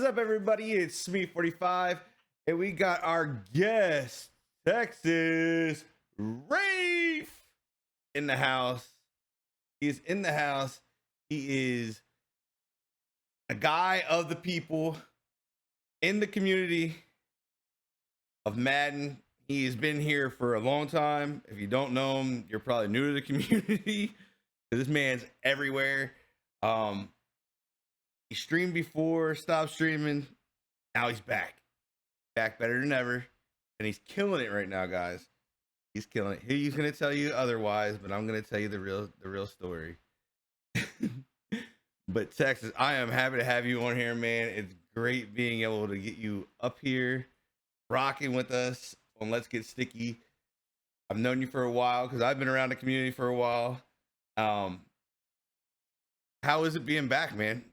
up, everybody? It's me, 45, and we got our guest, Texas Rafe, in the house. He's in the house. He is a guy of the people in the community of Madden. He has been here for a long time. If you don't know him, you're probably new to the community. This man's everywhere. He streamed before, stopped streaming. Now he's back better than ever, and he's killing it right now, guys. He's killing it. He's gonna tell you otherwise, but I'm gonna tell you the real story. But Texas, I am happy to have you on here, man. It's great being able to get you up here, rocking with us on Let's Get Sticky. I've known you for a while because I've been around the community for a while. How is it being back, man?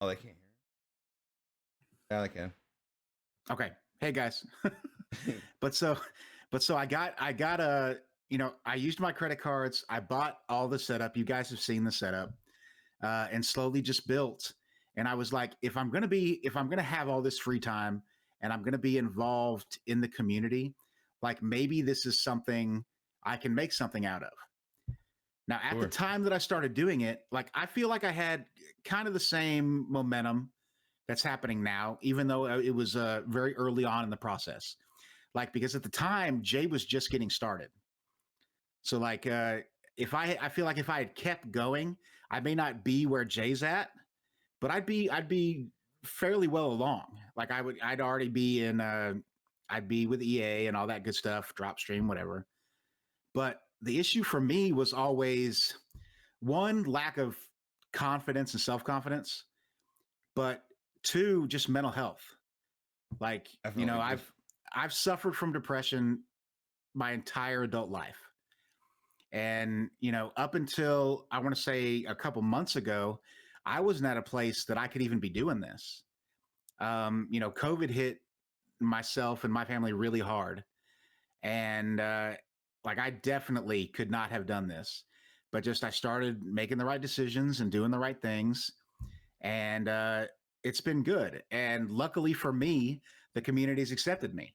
Oh, they can't hear. Yeah, they can. Okay. Hey guys. but so I got I used my credit cards. I bought all the setup. You guys have seen the setup, and slowly just built. And I was like, if I'm gonna have all this free time and I'm gonna be involved in the community, like maybe this is something I can make something out of. Now, at the time that I started doing it, like I feel like I had kind of the same momentum that's happening now, even though it was very early on in the process. Like, because at the time, Jay was just getting started. So like, if I feel like if I had kept going, I may not be where Jay's at, but I'd be fairly well along. Like I'd already be in, I'd be with EA and all that good stuff, drop stream, whatever. But the issue for me was always one, lack of confidence and self-confidence, but two, just mental health. Like, Definitely. I've suffered from depression my entire adult life. And, up until I want to say a couple months ago, I wasn't at a place that I could even be doing this. COVID hit myself and my family really hard. And like I definitely could not have done this. But just I started making the right decisions and doing the right things. And it's been good. And luckily for me, the community's accepted me.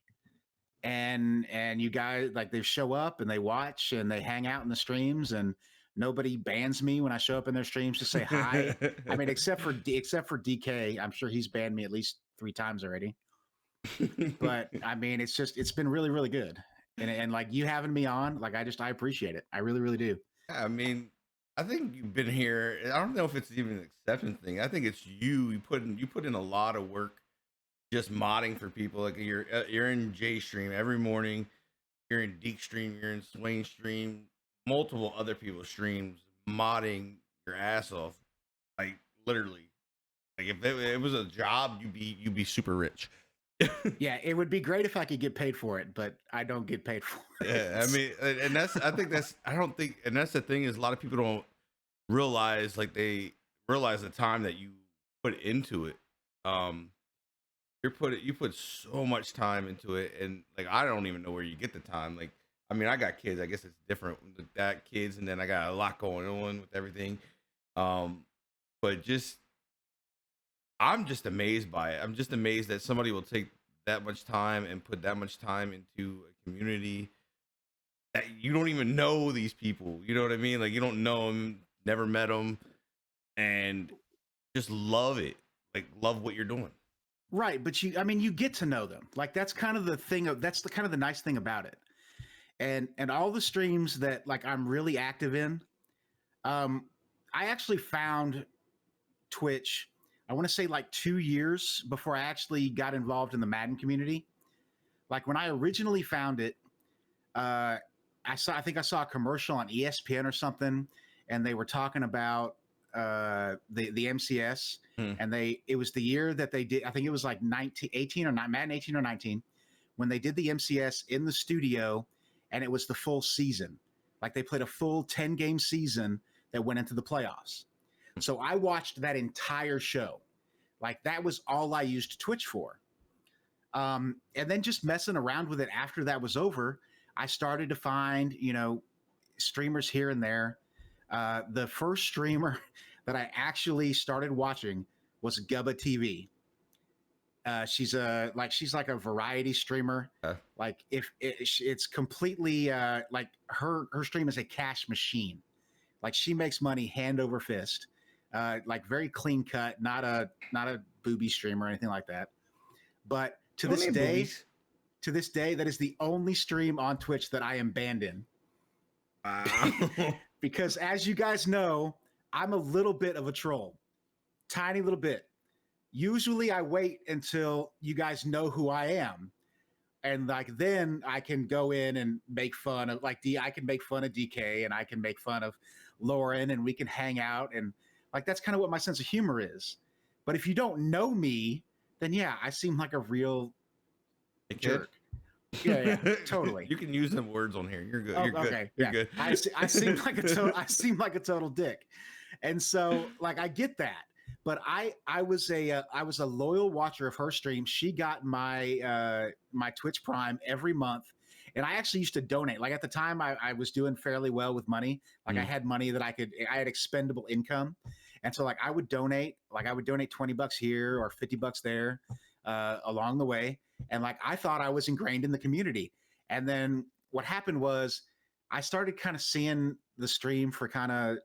And you guys, like, they show up and they watch and they hang out in the streams, and nobody bans me when I show up in their streams to say hi. I mean, except for DK, I'm sure he's banned me at least 3 times already. But I mean, it's been really, really good. And like you having me on, like I appreciate it. I really, really do. I mean, I think you've been here. I don't know if it's even an exception thing. I think it's you. You put in a lot of work just modding for people. Like you're in J stream every morning. You're in Deke stream. You're in Swain stream. Multiple other people's streams, modding your ass off. Like literally. Like if it was a job, you'd be super rich. Yeah, it would be great if I could get paid for it, but I don't get paid for it. Yeah, I mean, and that's the thing is a lot of people don't realize, like, they realize the time that you put into it. You put so much time into it, and like I don't even know where you get the time. Like, I mean, I got kids. I guess it's different with that kids, and then I got a lot going on with everything. But just I'm just amazed by it. I'm just amazed that somebody will take that much time and put that much time into a community that you don't even know these people. You know what I mean? Like you don't know them, never met them, and just love it. Like love what you're doing. Right, but you get to know them. Like that's kind of the thing. That's the kind of the nice thing about it. And all the streams that like I'm really active in, I actually found Twitch, I want to say like 2 years before I actually got involved in the Madden community. Like when I originally found it, I think I saw a commercial on ESPN or something, and they were talking about the MCS, and it was the year that they did. I think it was like 19, 18 or not, Madden 18 or 19, when they did the MCS in the studio, and it was the full season. Like they played a full 10-game season that went into the playoffs. So I watched that entire show. Like that was all I used Twitch for. And then just messing around with it after that was over, I started to find, streamers here and there. The first streamer that I actually started watching was Gubba TV. She's like a variety streamer. Like if it's completely like her stream is a cash machine. Like she makes money hand over fist. Like very clean cut, not a booby stream or anything like that. But You don't need boobies. to this day, that is the only stream on Twitch that I am banned in. Because as you guys know, I'm a little bit of a troll, tiny little bit. Usually I wait until you guys know who I am. And like then I can go in and make fun of I can make fun of DK and I can make fun of Lauren and we can hang out and like that's kind of what my sense of humor is. But if you don't know me, then yeah, I seem like a real jerk. Yeah, totally. You can use them words on here. You're good. Oh, You're good. okay, You're yeah. good. I seem like a total dick, and so like I get that. But I was a loyal watcher of her stream. She got my Twitch Prime every month, and I actually used to donate. Like at the time, I was doing fairly well with money. Like I had money that I had expendable income, and so like I would donate. Like I would donate $20 here or $50 there along the way, and like I thought I was ingrained in the community. And then what happened was I started kind of seeing the stream for kind of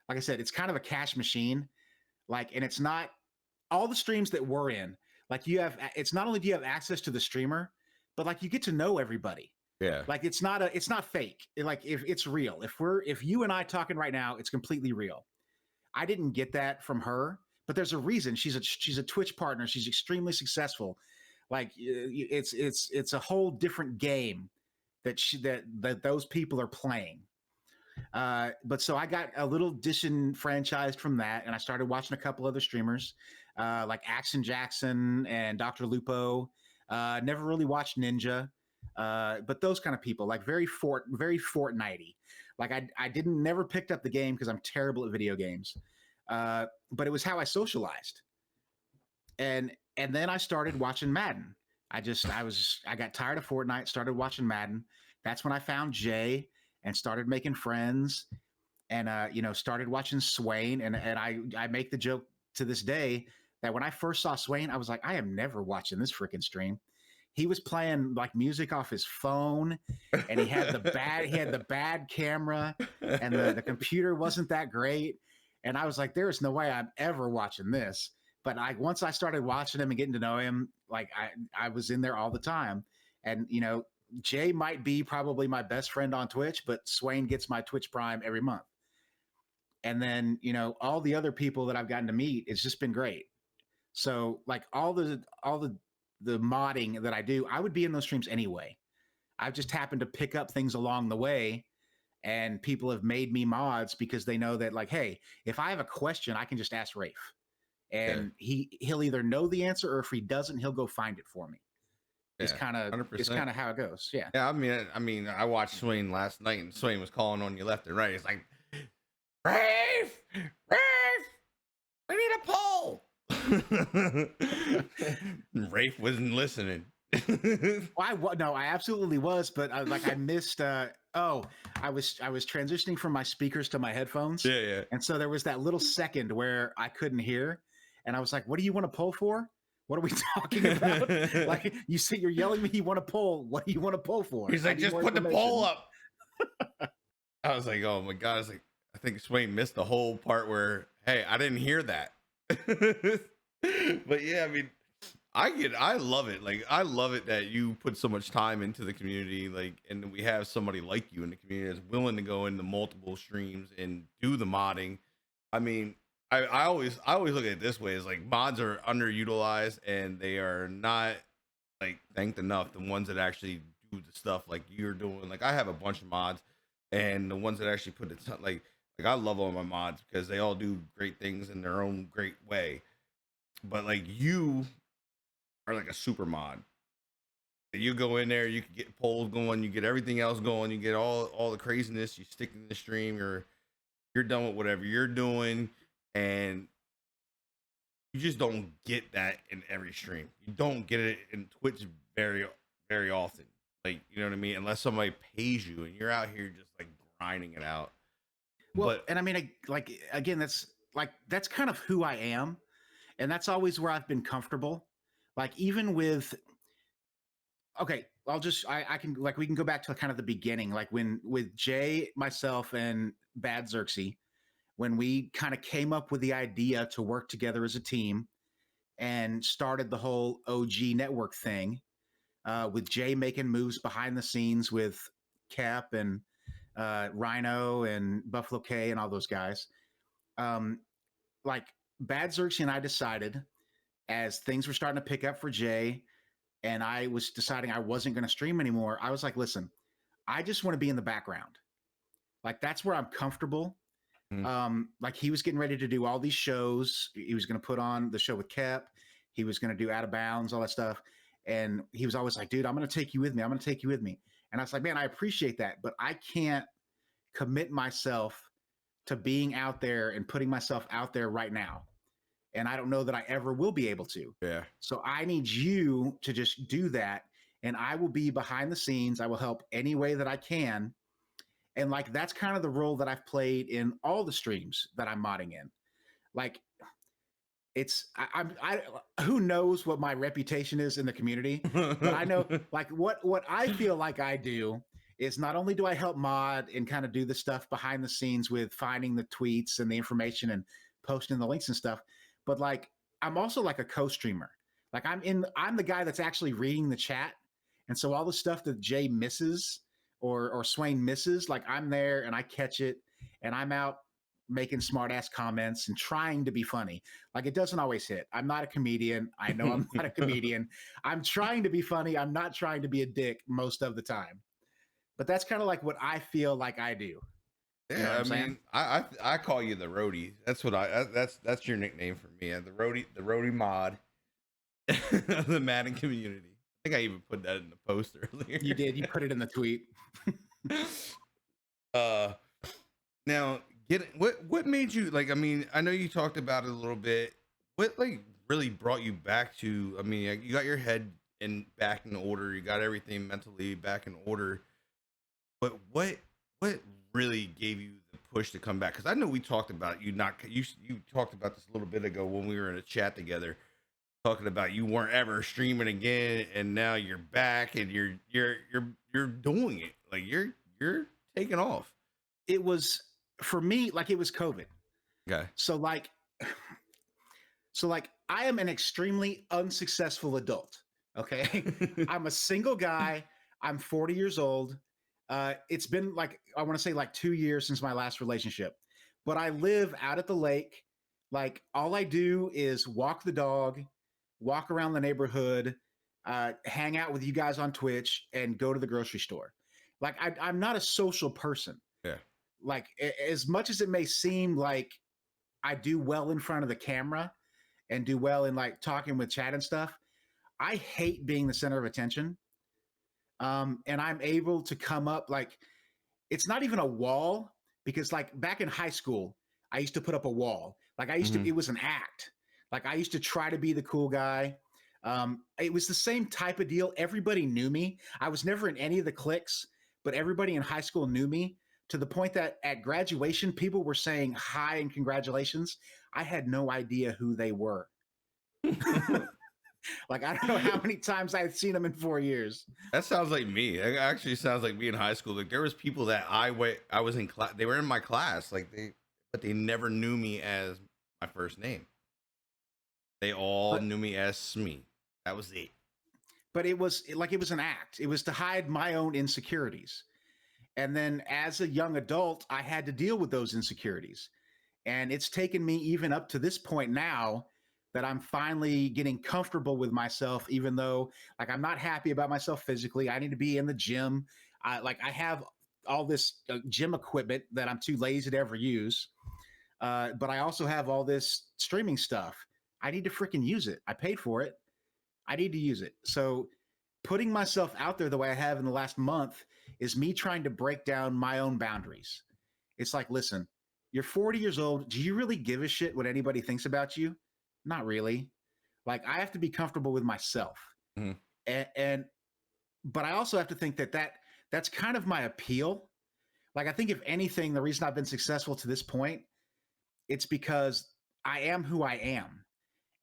like I said, it's kind of a cash machine. Like, and it's not all the streams that we're in. Like, it's not only do you have access to the streamer, but like you get to know everybody. Yeah. Like, it's not fake. Like, if it's real, if you and I talking right now, it's completely real. I didn't get that from her, but there's a reason. She's a Twitch partner. She's extremely successful. Like, it's a whole different game that those people are playing. But so I got a little disenfranchised from that, and I started watching a couple other streamers, like Axon Jackson and Dr. Lupo. Never really watched Ninja, but those kind of people, like very Fortnite-y. Like I didn't never picked up the game because I'm terrible at video games, but it was how I socialized. And then I started watching Madden. I got tired of Fortnite, started watching Madden. That's when I found Jay and started making friends and started watching Swain. And I make the joke to this day that when I first saw Swain, I was like, I am never watching this freaking stream. He was playing like music off his phone, and he had the bad camera, and the computer wasn't that great. And I was like, there is no way I'm ever watching this. But once I started watching him and getting to know him, like I was in there all the time. And Jay might be probably my best friend on Twitch, but Swain gets my Twitch Prime every month. And then, all the other people that I've gotten to meet, it's just been great. So like all the modding that I do, I would be in those streams anyway. I've just happened to pick up things along the way, and people have made me mods because they know that like, hey, if I have a question, I can just ask Rafe. And he'll either know the answer, or if he doesn't, he'll go find it for me. It's kind of how it goes. Yeah. Yeah. I mean, I watched Swain last night, and Swain was calling on you left and right. It's like, Rafe, we need a poll. Rafe wasn't listening. No, I absolutely was, but I missed. I was transitioning from my speakers to my headphones. Yeah. And so there was that little second where I couldn't hear, and I was like, "What do you want to pull for? What are we talking about?" Like you're yelling at me, you want to pull. What do you want to pull for? He's like, just put the poll up. I was like, oh my God. I was like, I think Swain missed the whole part where, hey, I didn't hear that. But yeah, I mean, I love it. Like, I love it that you put so much time into the community, like, and we have somebody like you in the community that's willing to go into multiple streams and do the modding. I mean, I always look at it this way: is like mods are underutilized and they are not like thanked enough. The ones that actually do the stuff like you're doing. Like, I have a bunch of mods, and the ones that actually put it like I love all my mods because they all do great things in their own great way. But like you are like a super mod. You go in there, you can get polls going, you get everything else going, you get all the craziness. You stick in the stream, you're done with whatever you're doing, and you just don't get that in every stream. You don't get it in Twitch very often. Like, you know what I mean? Unless somebody pays you and you're out here just like grinding it out. Well, But and I mean, like again, that's kind of who I am, and that's always where I've been comfortable. Like even with okay, I can like we can go back to kind of the beginning, like when with Jay, myself, and Bad Xerxes, when we kind of came up with the idea to work together as a team and started the whole OG network thing, with Jay making moves behind the scenes with Cap and Rhino and Buffalo K and all those guys. Um, like Bad Xerxes and I decided as things were starting to pick up for Jay, and I was deciding I wasn't going to stream anymore. I was like, listen, I just want to be in the background. Like that's where I'm comfortable. mm, Like he was getting ready to do all these shows. He was going to put on the show with Kep. He was going to do Out of Bounds, all that stuff. And he was always like, dude, I'm going to take you with me. I'm going to take you with me. And I was like, man, I appreciate that, but I can't commit myself to being out there and putting myself out there right now. And I don't know that I ever will be able to. yeah, So I need you to just do that. And I will be behind the scenes. I will help any way that I can. And like that's kind of the role that I've played in all the streams that I'm modding in. Like it's who knows what my reputation is in the community, but I know like what I feel like I do is not only do I help mod and kind of do the stuff behind the scenes with finding the tweets and the information and posting the links and stuff, but like I'm also like a co-streamer. Like I'm the guy that's actually reading the chat. And so all the stuff that Jay misses or Swain misses, like I'm there and I catch it and I'm out making smart ass comments and trying to be funny. Like it doesn't always hit. I'm not a comedian. I know I'm not a comedian. I'm trying to be funny. I'm not trying to be a dick most of the time. But that's kind of like what I feel like I do. You know what yeah. I I'm saying? mean, I call you the roadie. That's what that's your nickname for me. The roadie mod of the Madden community. I think I even put that in the post You earlier. did. You put it in the tweet. uh, Now, what made you like? I mean, I know you talked about it a little bit. What like really brought you back to? I mean, like, you got your head in back in order. You got everything mentally back in order. But what really gave you the push to come back? Because I know we talked about you not you talked about this a little bit ago when we were in a chat together, talking about you weren't ever streaming again, and now you're back and you're doing it. Like you're taking off. It was for me like it was COVID. Okay. So like I am an extremely unsuccessful adult. Okay. I'm a single guy. I'm 40 years old. It's been like, I want to say like 2 years since my last relationship, but I live out at the lake. Like all I do is walk the dog, walk around the neighborhood, hang out with you guys on Twitch, and go to the grocery store. Like I'm not a social person. Yeah. Like as much as it may seem like I do well in front of the camera and do well in like talking with chat and stuff, I hate being the center of attention. And I'm able to come up like it's not even a wall because like back in high school, I used to put up a wall. Like Hmm. it was an act. Like I used to try to be the cool guy. It was the same type of deal. Everybody knew me. I was never in any of the cliques, but everybody in high school knew me to the point that at graduation, people were saying hi and congratulations. I had no idea who they were. Like I don't know how many times I had seen them in 4 years. That sounds like me. It actually sounds like me in high school. Like there was people that I was in class. They were in my class. But they never knew me as my first name. They all But knew me as Smee. That was it. it was like it was an act. It was to hide my own insecurities. And then as a young adult, I had to deal with those insecurities. And it's taken me even up to this point now that I'm finally getting comfortable with myself, even though like I'm not happy about myself physically. I need to be in the gym. I have all this gym equipment that I'm too lazy to ever use. But I also have all this streaming stuff. I need to freaking use it. I paid for it. I need to use it. So putting myself out there the way I have in the last month is me trying to break down my own boundaries. It's like, listen, you're 40 years old. Do you really give a shit what anybody thinks about you? Not really. Like, I have to be comfortable with myself. Mhm. And but I also have to think that's kind of my appeal. Like, I think if anything, the reason I've been successful to this point, it's because I am who I am.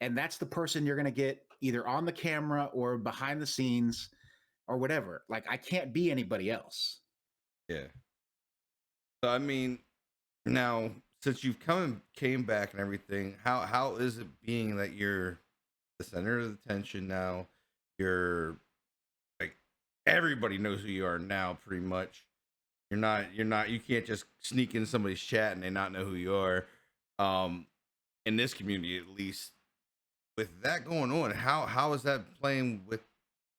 And that's the person you're going to get either on the camera or behind the scenes or whatever. Like, I can't be anybody else. Yeah. So I mean, now since you've came back and everything, how is it being that you're the center of attention now? You're like everybody knows who you are now, pretty much. You can't just sneak in somebody's chat and they not know who you are. Um, in this community, at least, with that going on, how is that playing with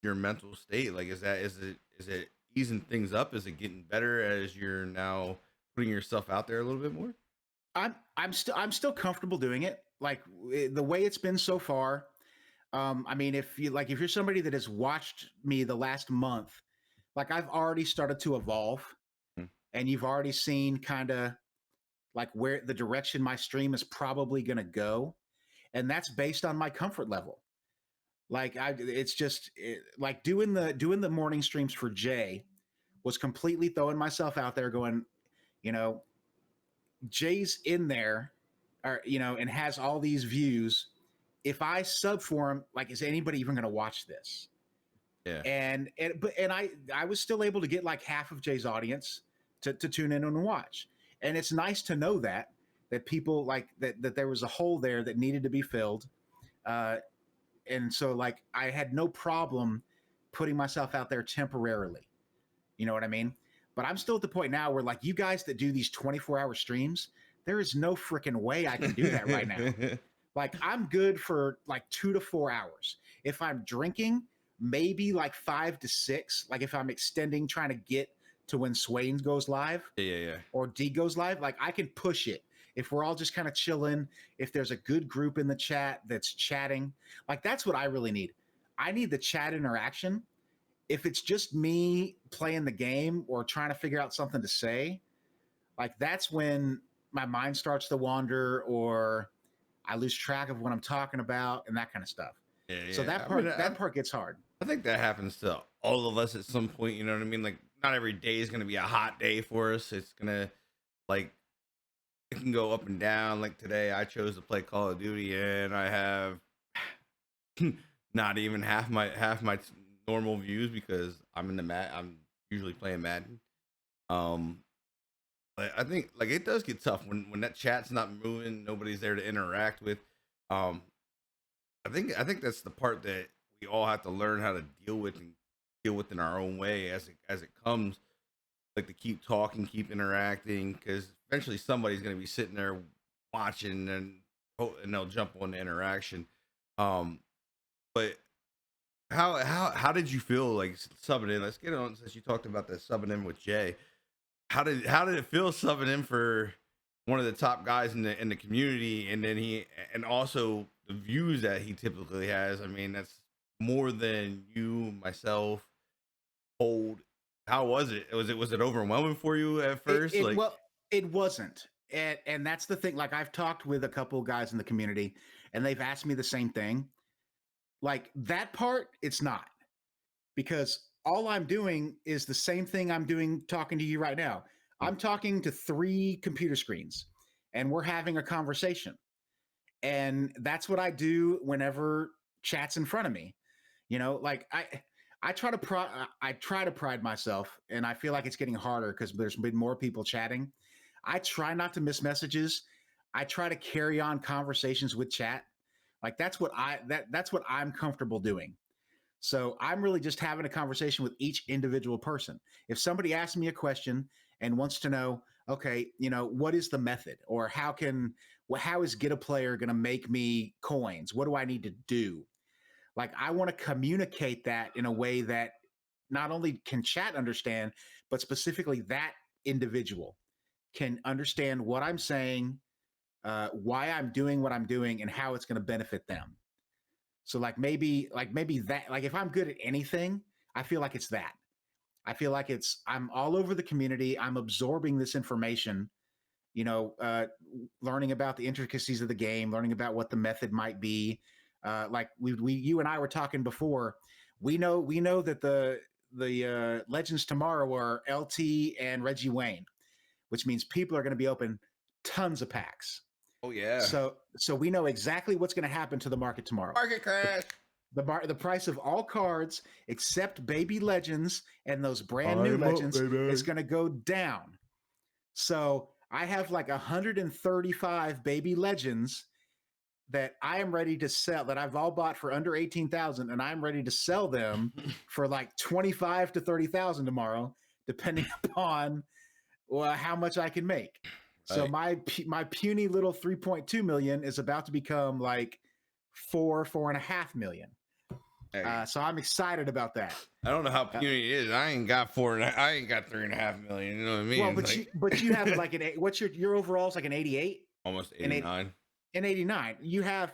your mental state? Like, is it easing things up? Is it getting better as you're now putting yourself out there a little bit more? I'm still comfortable doing it. Like, the way it's been so far. I mean, if you're somebody that has watched me the last month, like, I've already started to evolve, Mm. and you've already seen kind of like where the direction my stream is probably going to go, and that's based on my comfort level. Like, it's just like doing the morning streams for Jay was completely throwing myself out there, going, you know, Jay's in there, or and has all these views. If I sub for him, like, is anybody even going to watch this? Yeah, And I was still able to get like half of Jay's audience to tune in and watch. And it's nice to know that people like that there was a hole there that needed to be filled. Uh, and so, like, I had no problem putting myself out there temporarily. You know what I mean? But I'm still at the point now where, like, you guys that do these 24-hour streams, there is no freaking way I can do that right now. Like, I'm good for like 2 to 4 hours. If I'm drinking, maybe like 5 to 6. Like, if I'm extending, trying to get to when Swain goes live yeah, yeah, yeah. or D goes live, like, I can push it. If we're all just kind of chilling, if there's a good group in the chat that's chatting, like, that's what I really need. I need the chat interaction. If it's just me playing the game or trying to figure out something to say, like, that's when my mind starts to wander, or I lose track of what I'm talking about and that kind of stuff. Yeah, So yeah. that I mean, part that part gets hard. I think that happens to all of us at some point. You know what I mean? Like, not every day is gonna be a hot day for us. It's gonna like it can go up and down. Like today, I chose to play Call of Duty, and I have not even half my normal views because I'm in the mat. I'm usually playing Madden. Um, but I think like it does get tough when that chat's not moving. Nobody's there to interact with. Um, I think that's the part that we all have to learn how to deal with and deal with in our own way as it comes. Like to keep talking, keep interacting, because eventually somebody's gonna be sitting there watching and they'll jump on the interaction. Um, but how did you feel like subbing in? Let's get on since you talked about that subbing in with Jay. How did it feel subbing in for one of the top guys in the community, and then and also the views that he typically has? I mean, that's more than you, myself, hold. How was it? Was it overwhelming for you at It first? it Like, well, it wasn't. And that's the thing. Like, I've talked with a couple of guys in the community, and they've asked me the same thing. Like, that part, it's not, because all I'm doing is the same thing I'm doing talking to you right now. mm, I'm talking to three computer screens, and we're having a conversation. And that's what I do whenever chat's in front of me. Like, I try to pride myself, and I feel like it's getting harder because there's been more people chatting. I try not to miss messages. I try to carry on conversations with chat. Like, that's what I'm comfortable doing. So I'm really just having a conversation with each individual person. If somebody asks me a question and wants to know, okay, what is the method, or how is Get a Player going to make me coins? What do I need to do? Like, I want to communicate that in a way that not only can chat understand, but specifically that individual can understand what I'm saying, why I'm doing what I'm doing, and how it's going to benefit them. So, like, maybe that, like, if I'm good at anything, I feel like it's that. I feel like I'm all over the community. I'm absorbing this information, you know, learning about the intricacies of the game, learning about what the method might be. Like you and I were talking before. We know that the legends tomorrow are LT and Reggie Wayne, which means people are going to be open tons of packs. Oh yeah. So we know exactly what's going to happen to the market tomorrow. Market crash. The price of all cards except baby legends and those brand new I'm up, legends baby. is going to go down. So I have like 135 baby legends that I am ready to sell, that I've all bought for under 18,000, and I'm ready to sell them for like 25 to 30,000 tomorrow, depending upon how much I can make. So Right. my puny little 3.2 million is about to become like 4.5 million. Hey, So I'm excited about that. I don't know how puny it is. I ain't got I ain't got 3.5 million. You know what I mean? Well, Like, but you have like what's your overall is like an 88, almost an 89. in 89. You have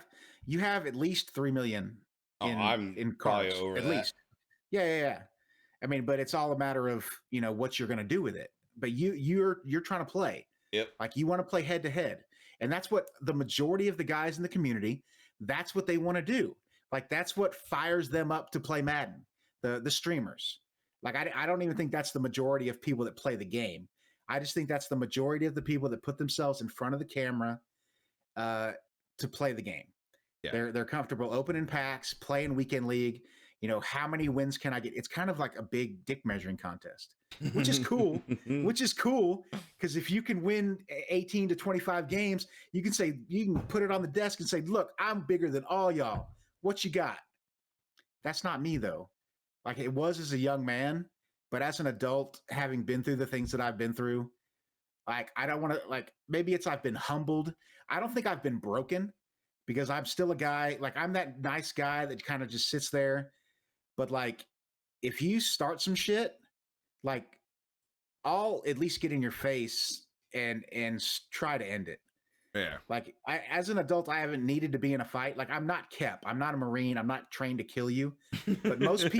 at least 3 million Oh, I'm in probably cards over at that. least. Yeah. I mean, but it's all a matter of, you know, what you're going to do with it. But you're trying to play. Yep. Like you want to play head to head. And that's what the majority of the guys in the community, that's what they want to do. Like that's what fires them up to play Madden, the streamers. Like I don't even think that's the majority of people that play the game. I just think that's the majority of the people that put themselves in front of the camera uh, to play the game. Yeah. They're comfortable opening packs, playing weekend league. You know, how many wins can I get? It's kind of like a big dick measuring contest, which is cool. Which is cool because if you can win 18 to 25 games, you can put it on the desk and say, "Look, I'm bigger than all y'all. What you got?" That's not me though. Like it was as a young man, but as an adult, having been through the things that I've been through, like I don't want to like maybe it's I've been humbled. I don't think I've been broken because I'm still a guy, like I'm that nice guy that kind of just sits there. But like if you start some shit, like I'll at least get in your face and try to end it. Yeah. Like as an adult, I haven't needed to be in a fight. Like I'm not Kep. I'm not a Marine. I'm not trained to kill you. But most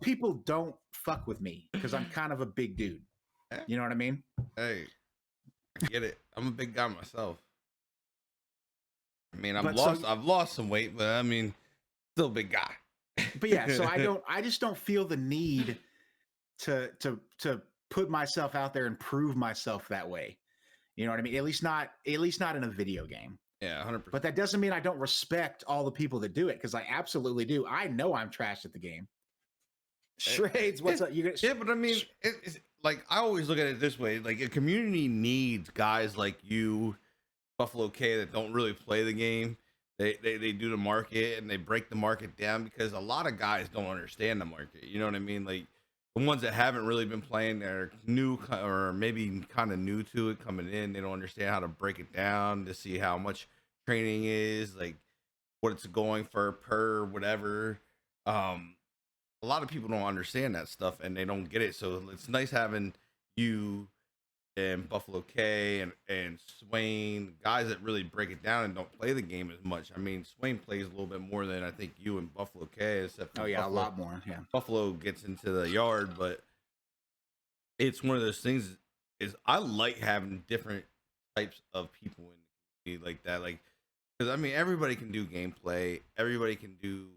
people don't fuck with me because I'm kind of a big dude. You know what I mean? Hey, I get it. I'm a big guy myself. I mean, But so I've lost some weight, but I mean, still a big guy. but yeah, so I just don't feel the need to put myself out there and prove myself that way. You know what I mean? At least not in a video game. Yeah, 100%. But that doesn't mean I don't respect all the people that do it because I absolutely do. I know I'm trash at the game. Shrades, what's up? Yeah, but I mean, it's like I always look at it this way: like a community needs guys like you, Buffalo K, that don't really play the game. They do the market and they break the market down because a lot of guys don't understand the market. You know what I mean? Like the ones that haven't really been playing, that are new or maybe kind of new to it coming in, they don't understand how to break it down to see how much training is, like what it's going for per whatever. Um, a lot of people don't understand that stuff and they don't get it. So it's nice having you and Buffalo K and Swain, guys that really break it down and don't play the game as much. I mean, Swain plays a little bit more than I think you and Buffalo K, except Oh yeah, Buffalo, a lot more. Yeah. Buffalo gets into the yard, but it's one of those things is I like having different types of people in the community like that. Like, because I mean, everybody can do gameplay, everybody can do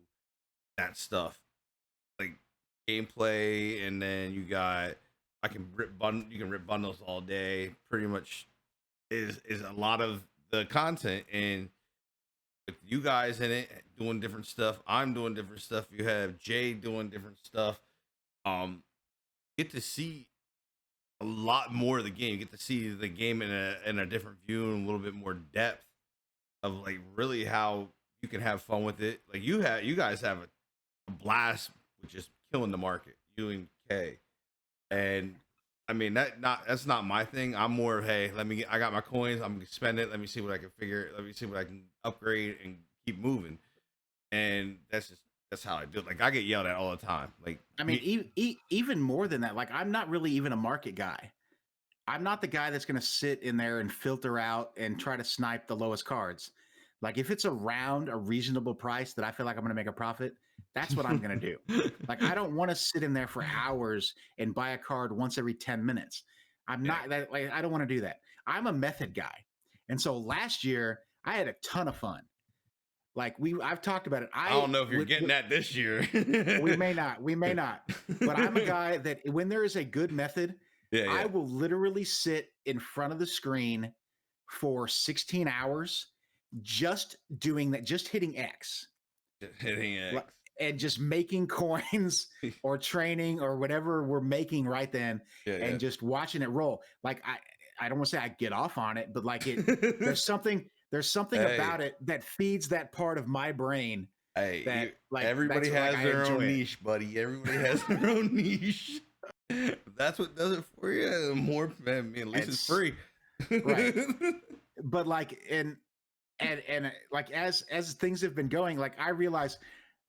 that stuff, like gameplay, and then you got you can rip bundles all day. Pretty much is a lot of the content, and with you guys in it doing different stuff, I'm doing different stuff. You have Jay doing different stuff. Get to see a lot more of the game. You get to see the game in a different view and a little bit more depth of like really how you can have fun with it. Like you guys have a blast with just killing the market. You and K, and I mean that's not my thing. I'm more of, hey, I got my coins, I'm gonna spend it. Let me see what I can figure. Let me see what I can upgrade and keep moving. And that's how I do it. Like I get yelled at all the time. Like I mean, even more than that, like I'm not really even a market guy. I'm not the guy that's going to sit in there and filter out and try to snipe the lowest cards. Like if it's around a reasonable price that I feel like I'm going to make a profit, That's what I'm going to do. Like, I don't want to sit in there for hours and buy a card once every 10 minutes. I'm Yeah. not that, like, I don't want to do that. I'm a method guy. And so last year I had a ton of fun. Like I've talked about it. I don't know if you're getting that this year. We may not, but I'm a guy that when there is a good method, Yeah, I yeah. will literally sit in front of the screen for 16 hours just doing that, just hitting X Just hitting X. and just making coins or training or whatever we're making right then, Yeah, and yeah. just watching it roll. Like I don't want to say I get off on it, but like there's something Hey, about it that feeds that part of my brain hey, that like everybody that's like has I their enjoy own it. niche, buddy. Everybody has their own niche. That's what does it for you. More, man, I mean, at least it's It's free. right. But like and like as things have been going, like I realize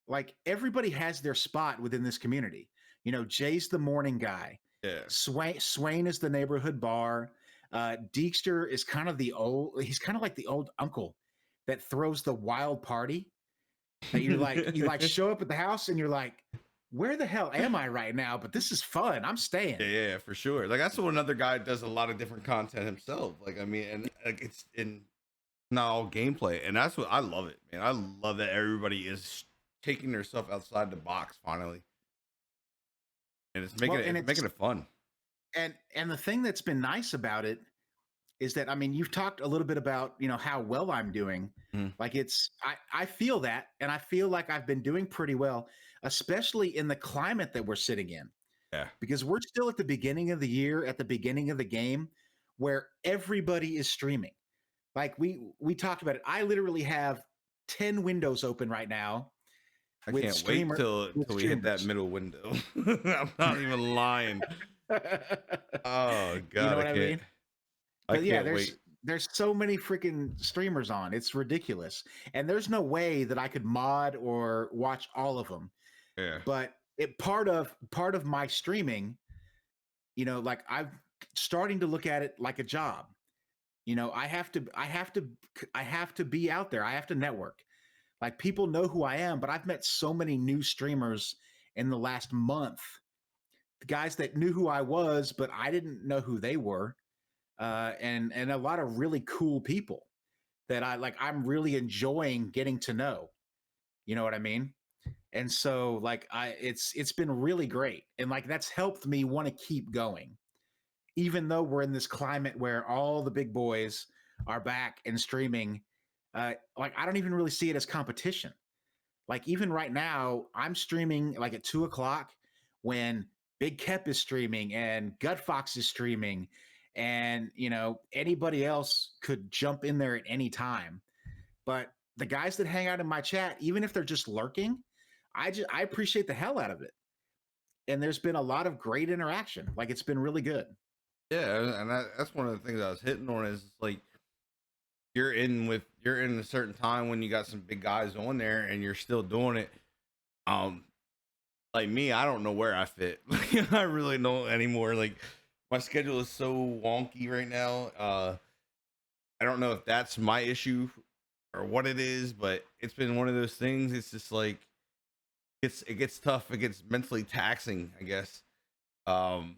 like everybody has their spot within this community. You know, Jay's the morning guy. Yeah. Swain is the neighborhood bar. Deekster is kind of he's kind of like the old uncle that throws the wild party that you like show up at the house and you're like, where the hell am I right now? But this is fun. I'm staying. Yeah, yeah, for sure. Like that's what another guy does a lot of different content himself. Like I mean, and like it's in not all gameplay, and that's what I love it, man. I love that everybody is taking their stuff outside the box finally, and it's Well, and making it fun. and the thing that's been nice about it is that I mean, you've talked a little bit about, you know, how well I'm doing. Mhm. Like I feel that, and I feel like I've been doing pretty well, especially in the climate that we're sitting in, Yeah, because we're still at the beginning of the year, at the beginning of the game, where everybody is streaming. Like we talked about it. I literally have 10 windows open right now I can't wait with till we hit that streamers. middle window. I'm not even lying. Oh You know God, what I mean? I But yeah, can't wait. there's so many freaking streamers on. It's ridiculous. And there's no way that I could mod or watch all of them. Yeah, But part of my streaming, you know, like I'm starting to look at it like a job. You know, I have to be out there. I have to network. Like people know who I am, but I've met so many new streamers in the last month. The guys that knew who I was, but I didn't know who they were. And a lot of really cool people that I'm really enjoying getting to know. You know what I mean? And so like it's been really great. And like that's helped me want to keep going. Even though we're in this climate where all the big boys are back and streaming, like I don't even really see it as competition. Like even right now, I'm streaming like at 2 o'clock when Big Kep is streaming and Gut Fox is streaming, and you know anybody else could jump in there at any time. But the guys that hang out in my chat, even if they're just lurking, I appreciate the hell out of it. And there's been a lot of great interaction. Like it's been really good. yeah, and that's one of the things I was hitting on is like you're in a certain time when you got some big guys on there and you're still doing it. Um, like me, I don't know where I fit. Like, I really don't anymore. Like my schedule is so wonky right now. I don't know if that's my issue or what it is, but it's been one of those things. It's just like it gets tough. It gets mentally taxing, I guess. Um,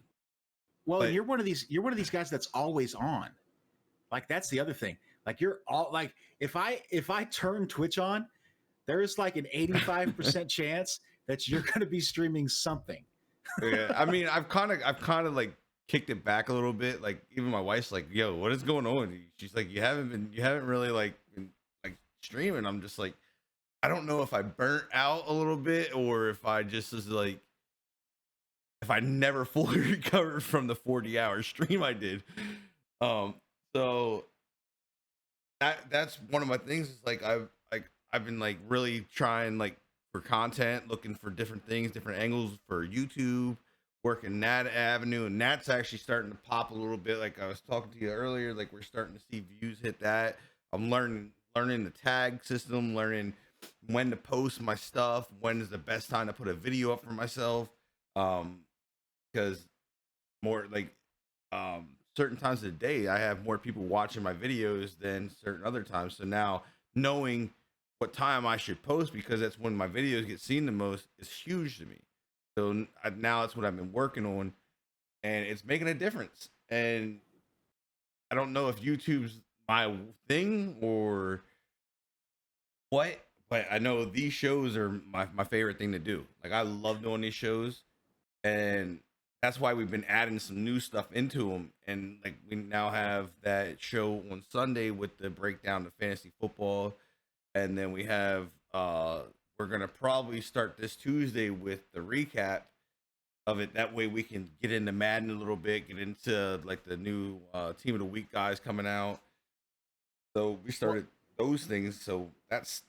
Well, and but you're one of these guys that's always on. Like that's the other thing. Like you're all like if I turn Twitch on, there's like an 85% chance that you're going to be streaming something. yeah, I mean, I've kind of like kicked it back a little bit. Like even my wife's like, "Yo, what is going on?" She's like, you haven't really like been like streaming." I'm just like, I don't know if I burnt out a little bit or if I just was like, if I never fully recovered from the 40-hour stream I did. Um, so that's one of my things. Is like I've been like really trying like for content, looking for different things, different angles for YouTube, working that avenue, and that's actually starting to pop a little bit. Like I was talking to you earlier, like we're starting to see views hit that. I'm learning the tag system, learning when to post my stuff, when is the best time to put a video up for myself. Because more like certain times of the day I have more people watching my videos than certain other times. So now knowing what time I should post because that's when my videos get seen the most is huge to me. So now it's what I've been working on, and it's making a difference. And I don't know if YouTube's my thing or what, but I know these shows are my favorite thing to do. Like I love doing these shows, and that's why we've been adding some new stuff into them. And like we now have that show on Sunday with the breakdown of fantasy football, and then we have we're gonna probably start this Tuesday with the recap of it. That way we can get into Madden a little bit, get into like the new team of the week guys coming out. So we Well, started those things. So that's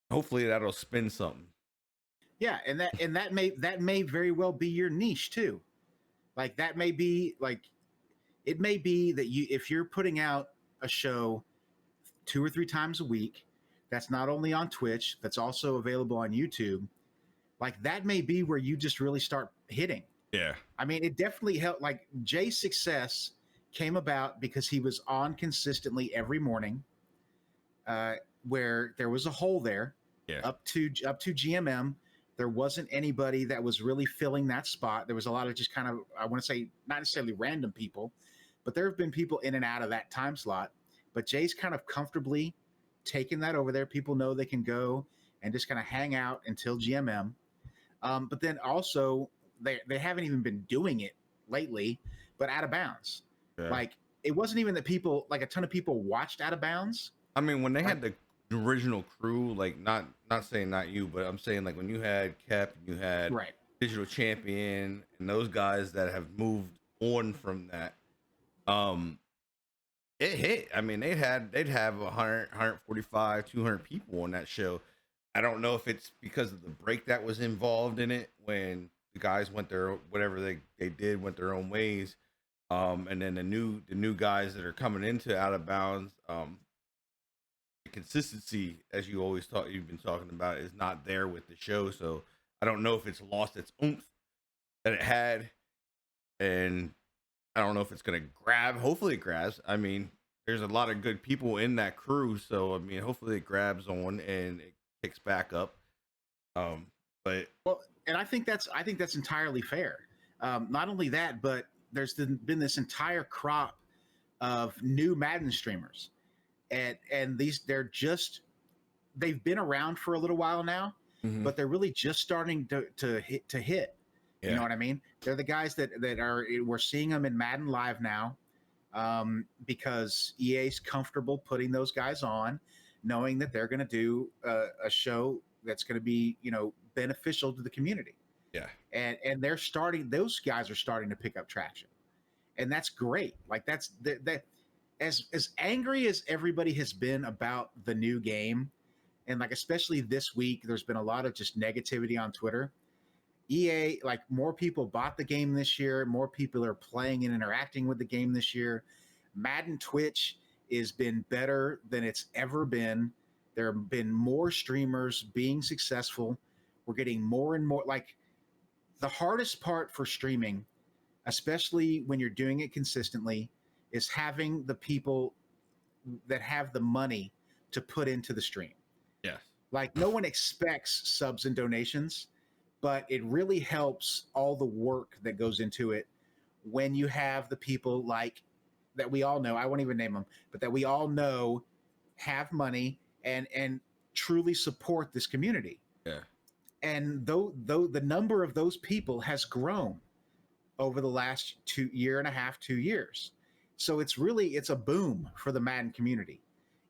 hopefully that'll spin something. yeah, and that may very well be your niche too. Like that may be like it may be that you if you're putting out a show 2 or 3 times a week, that's not only on Twitch, that's also available on YouTube. Like that may be where you just really start hitting. Yeah. I mean, it definitely helped. Like Jay's success came about because he was on consistently every morning, uh, where there was a hole there Yeah. up to GMM. There wasn't anybody that was really filling that spot. There was a lot of just kind of, I want to say, not necessarily random people, but there have been people in and out of that time slot. But Jay's kind of comfortably taken that over there. People know they can go and just kind of hang out until GMM. But then also they haven't even been doing it lately, but out of bounds. Yeah. Like it wasn't even that people like a ton of people watched out of bounds. I mean, when they Like had the original crew, like not saying not you, but I'm saying like when you had Kep, you had right. Digital Champion, and those guys that have moved on from that, um, it hit. I mean, they'd have 100, 145, 200 people on that show. I don't know if it's because of the break that was involved in it when the guys went their whatever they did went their own ways. And then the new guys that are coming into out of bounds, the consistency as you've been talking about is not there with the show. So I don't know if it's lost its oomph that it had, and I don't know if it's gonna grab. Hopefully it grabs. I mean, there's a lot of good people in that crew, so I mean, hopefully it grabs on and it kicks back up. Um, but Well, and I think that's entirely fair. Not only that, but been this entire crop of new Madden streamers, and these they've been around for a little while now, mhm, but they're really just starting to hit. You know yeah, what I mean? They're the guys that are we're seeing them in Madden Live now, because EA's comfortable putting those guys on, knowing that they're going to do a show that's going to be beneficial to the community, yeah, and those guys are starting to pick up traction, and that's great. Like that as angry as everybody has been about the new game, and like especially this week, there's been a lot of just negativity on Twitter. EA, like more people bought the game this year, more people are playing and interacting with the game this year. Madden Twitch has been better than it's ever been. There have been more streamers being successful. We're getting more and more like the hardest part for streaming, especially when you're doing it consistently, is having the people that have the money to put into the stream. yes, Like no one expects subs and donations, but it really helps all the work that goes into it when you have the people like that we all know. I won't even name them, but that we all know have money and truly support this community. yeah, And though the number of those people has grown over the last 2.5 years, 2 years. So it's a boom for the Madden community.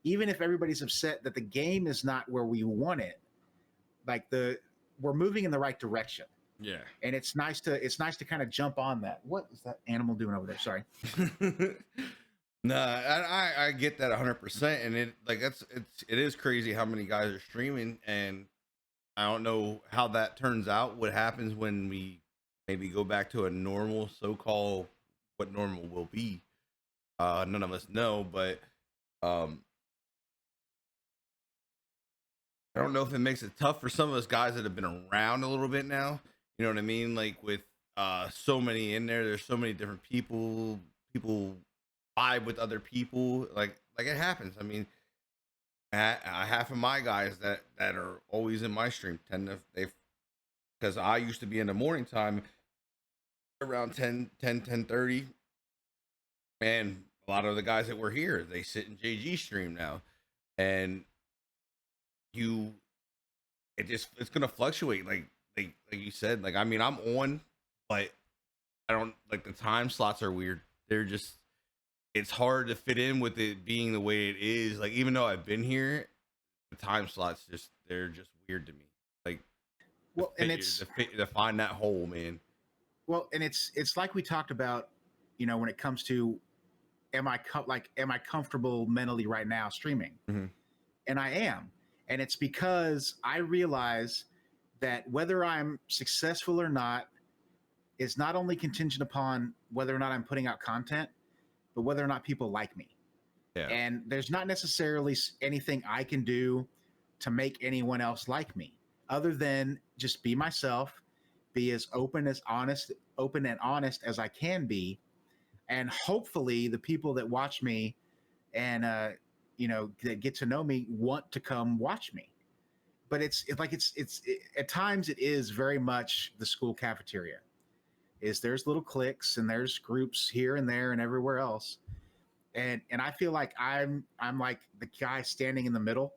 Even if everybody's upset that the game is not where we want it, like we're moving in the right direction. yeah. And it's nice to kind of jump on that. What is that animal doing over there? Sorry. Nah, I get that 100%, and it is crazy how many guys are streaming, and I don't know how that turns out. What happens when we maybe go back to a normal, so-called what normal will be? None of us know, but um, I don't know if it makes it tough for some of us guys that have been around a little bit now. You know what I mean? Like with so many in there, there's so many different people. People vibe with other people. Like it happens. I mean, half of my guys that are always in my stream tend to they because I used to be in the morning time around 10:30, and a lot of the guys that were here they sit in JG stream now, and you it's gonna fluctuate like you said. Like I mean, I'm on, but I don't like the time slots are weird. They're just it's hard to fit in with it being the way it is. Like even though I've been here, the time slots they're just weird to me. Like to Well, and fit your to find that hole, man. it's like we talked about, when it comes to am I comfortable mentally right now streaming? Mm-hmm. And I am. And it's because I realize that whether I'm successful or not is not only contingent upon whether or not I'm putting out content, but whether or not people like me. Yeah, And there's not necessarily anything I can do to make anyone else like me other than just be myself, be as open and honest as I can be. And hopefully the people that watch me and that get to know me want to come watch me. But at times it is very much the school cafeteria. Is there's little cliques and there's groups here and there and everywhere else, and I feel like I'm like the guy standing in the middle,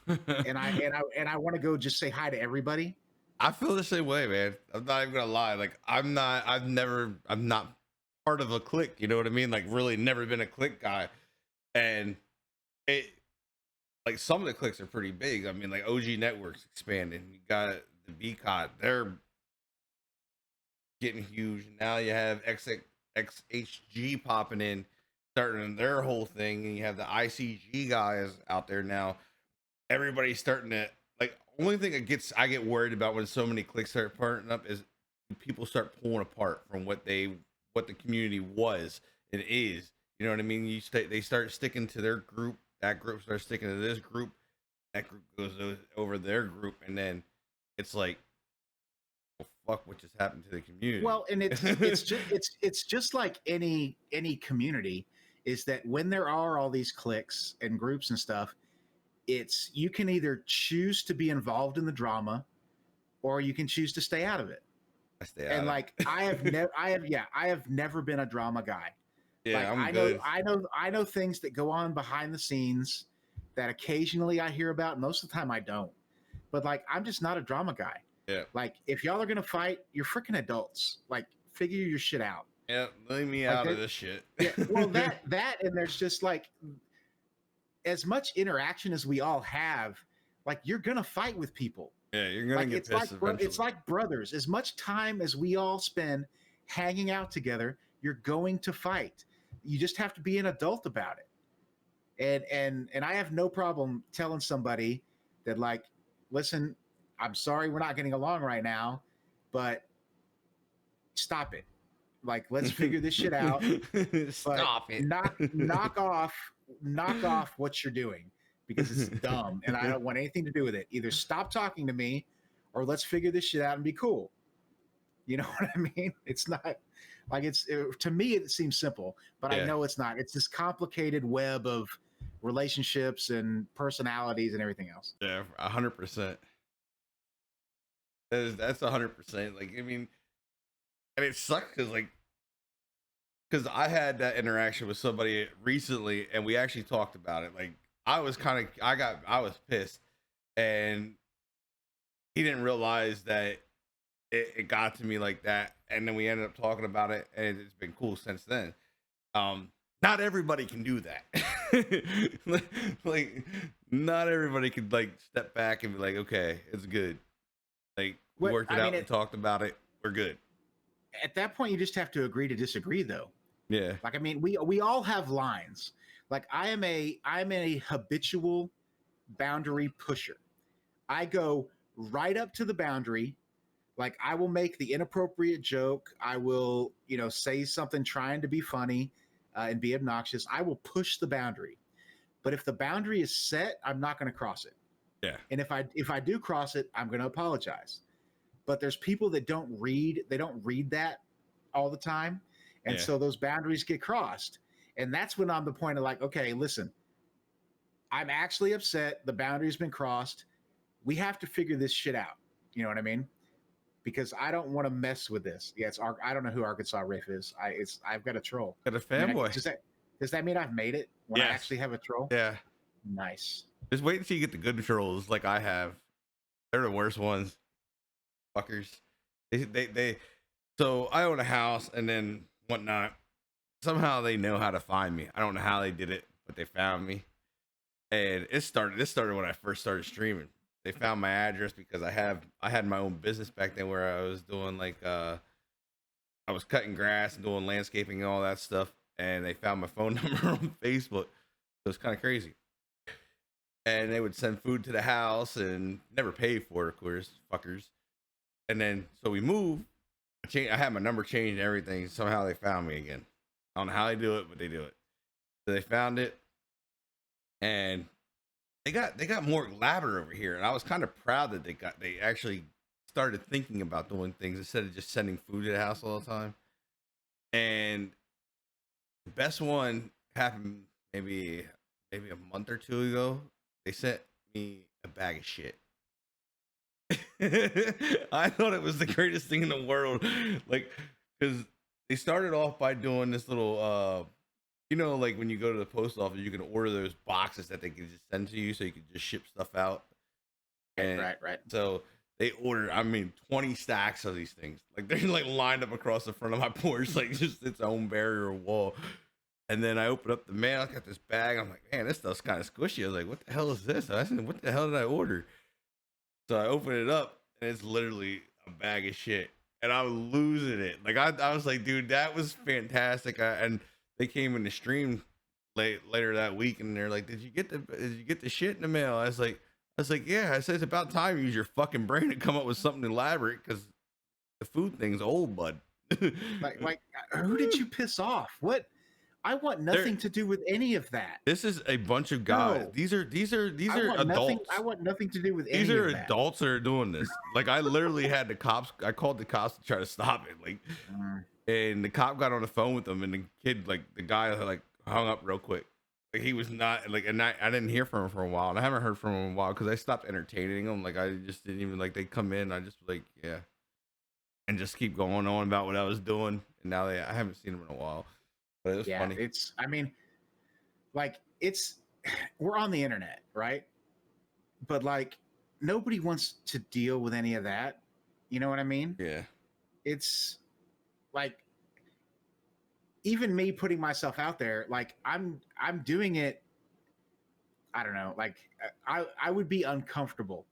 and I want to go just say hi to everybody. I feel the same way, man. I'm not even gonna lie. Like I'm not part of a clique. You know what I mean? Like really, never been a clique guy, and it like some of the cliques are pretty big. I mean, like OG Networks expanding. You got the BCOT, they're getting huge. Now you have XHG popping in, starting their whole thing, and you have the ICG guys out there now. Everybody's starting to like. Only thing I get worried about when so many cliques start partnering up is people start pulling apart from what the community was and is. You know what I mean? They start sticking to their group. That group starts sticking to this group. That group goes over their group, and then it's like, well, fuck, what just happened to the community? Well, and it's just like any community, is that when there are all these cliques and groups and stuff, it's you can either choose to be involved in the drama or you can choose to stay out of it. I stay And out of like it. I have never been a drama guy. Yeah, Like I'm I know good. I know things that go on behind the scenes that occasionally I hear about. Most of the time I don't. But like I'm just not a drama guy. Yeah, Like if y'all are gonna fight, you're freaking adults. Like figure your shit out. yeah, leave me Like out of that. this shit. Yeah. Well, that and there's just like as much interaction as we all have. Like you're gonna fight with people. Yeah, you're gonna Like get pissed it's eventually. like brothers. As much time as we all spend hanging out together, you're going to fight. You just have to be an adult about it. And I have no problem telling somebody that like, listen, I'm sorry we're not getting along right now, but stop it. Like let's figure this shit out. But Stop it. knock off what you're doing because it's dumb and I don't want anything to do with it. Either stop talking to me or let's figure this shit out and be cool. You know what I mean? It's not like to me it seems simple, but I Yeah, know it's not. It's this complicated web of relationships and personalities and everything else. yeah, 100%. That's 100%. Like, I mean, and it sucks because I had that interaction with somebody recently, and we actually talked about it. Like, I was pissed, and he didn't realize that it got to me like that, and then we ended up talking about it, and it's been cool since then. Not everybody can do that. like, not everybody can like step back and be like, okay, it's good. Like we What worked it I mean, out and talked about it. We're good. at that point, you just have to agree to disagree, though. Yeah. Like I mean, we all have lines. Like I'm a habitual boundary pusher. I go right up to the boundary. Like I will make the inappropriate joke. I will, say something trying to be funny and be obnoxious. I will push the boundary. But if the boundary is set, I'm not going to cross it. Yeah. And if I do cross it, I'm going to apologize. But there's people that don't read that all the time, and Yeah. so those boundaries get crossed. And that's when I'm the point of like, okay, listen, I'm actually upset. The boundary's been crossed. We have to figure this shit out. You know what I mean? Because I don't want to mess with this. Yeah, I don't know who Arkansas Rafe is. I've got a troll. Got a I mean, fanboy. does that mean I've made it when I Yes. actually have a troll? Yeah. Nice. Just wait until you get the good trolls like I have. They're the worst ones. Fuckers. They so I own a house and then whatnot. Somehow they know how to find me. I don't know how they did it, but they found me. And this started when I first started streaming. They found my address because I had my own business back then where I was doing like I was cutting grass and doing landscaping and all that stuff. And they found my phone number on Facebook. So it's kind of crazy. And they would send food to the house and never paid for it, of course, fuckers. And then so we moved. I had my number changed and everything. Somehow they found me again. I don't know how they do it, but they do it. So they found it, and they got more elaborate over here. And I was kind of proud that they actually started thinking about doing things instead of just sending food to the house all the time. And the best one happened maybe a month or two ago. They sent me a bag of shit. I thought it was the greatest thing in the world. Like, because they started off by doing this little like when you go to the post office, you can order those boxes that they can just send to you so you can just ship stuff out. And Right. So they ordered, 20 stacks of these things. Like they're like lined up across the front of my porch, like just its own barrier wall. And then I opened up the mail, I got this bag. I'm like, man, this stuff's kind of squishy. I was like, what the hell is this? I said, what the hell did I order? So I open it up, and it's literally a bag of shit, and I'm losing it. Like I was like, dude, that was fantastic. And they came in the stream later that week, and they're like, did you get the shit in the mail? I was like, yeah. I said it's about time you use your fucking brain to come up with something elaborate because the food thing's old, bud. like, who did you piss off? What? I want nothing to do with any of that. This is a bunch of guys. No. These are adults. I want nothing to do with any These are of that. adults that are doing this. Like I literally had the cops. I called the cops to try to stop it. Like, and the cop got on the phone with them, and the kid, like the guy, like hung up real quick. Like he was not like, and I didn't hear from him for a while, and I haven't heard from him in a while because I stopped entertaining them. Like I just didn't even like they come in. I just like yeah, and just keep going on about what I was doing. And now I haven't seen them in a while. But it was funny. We're on the internet, right? But like, nobody wants to deal with any of that. You know what I mean? Yeah. It's like, even me putting myself out there, like I'm doing it. I don't know. Like I would be uncomfortable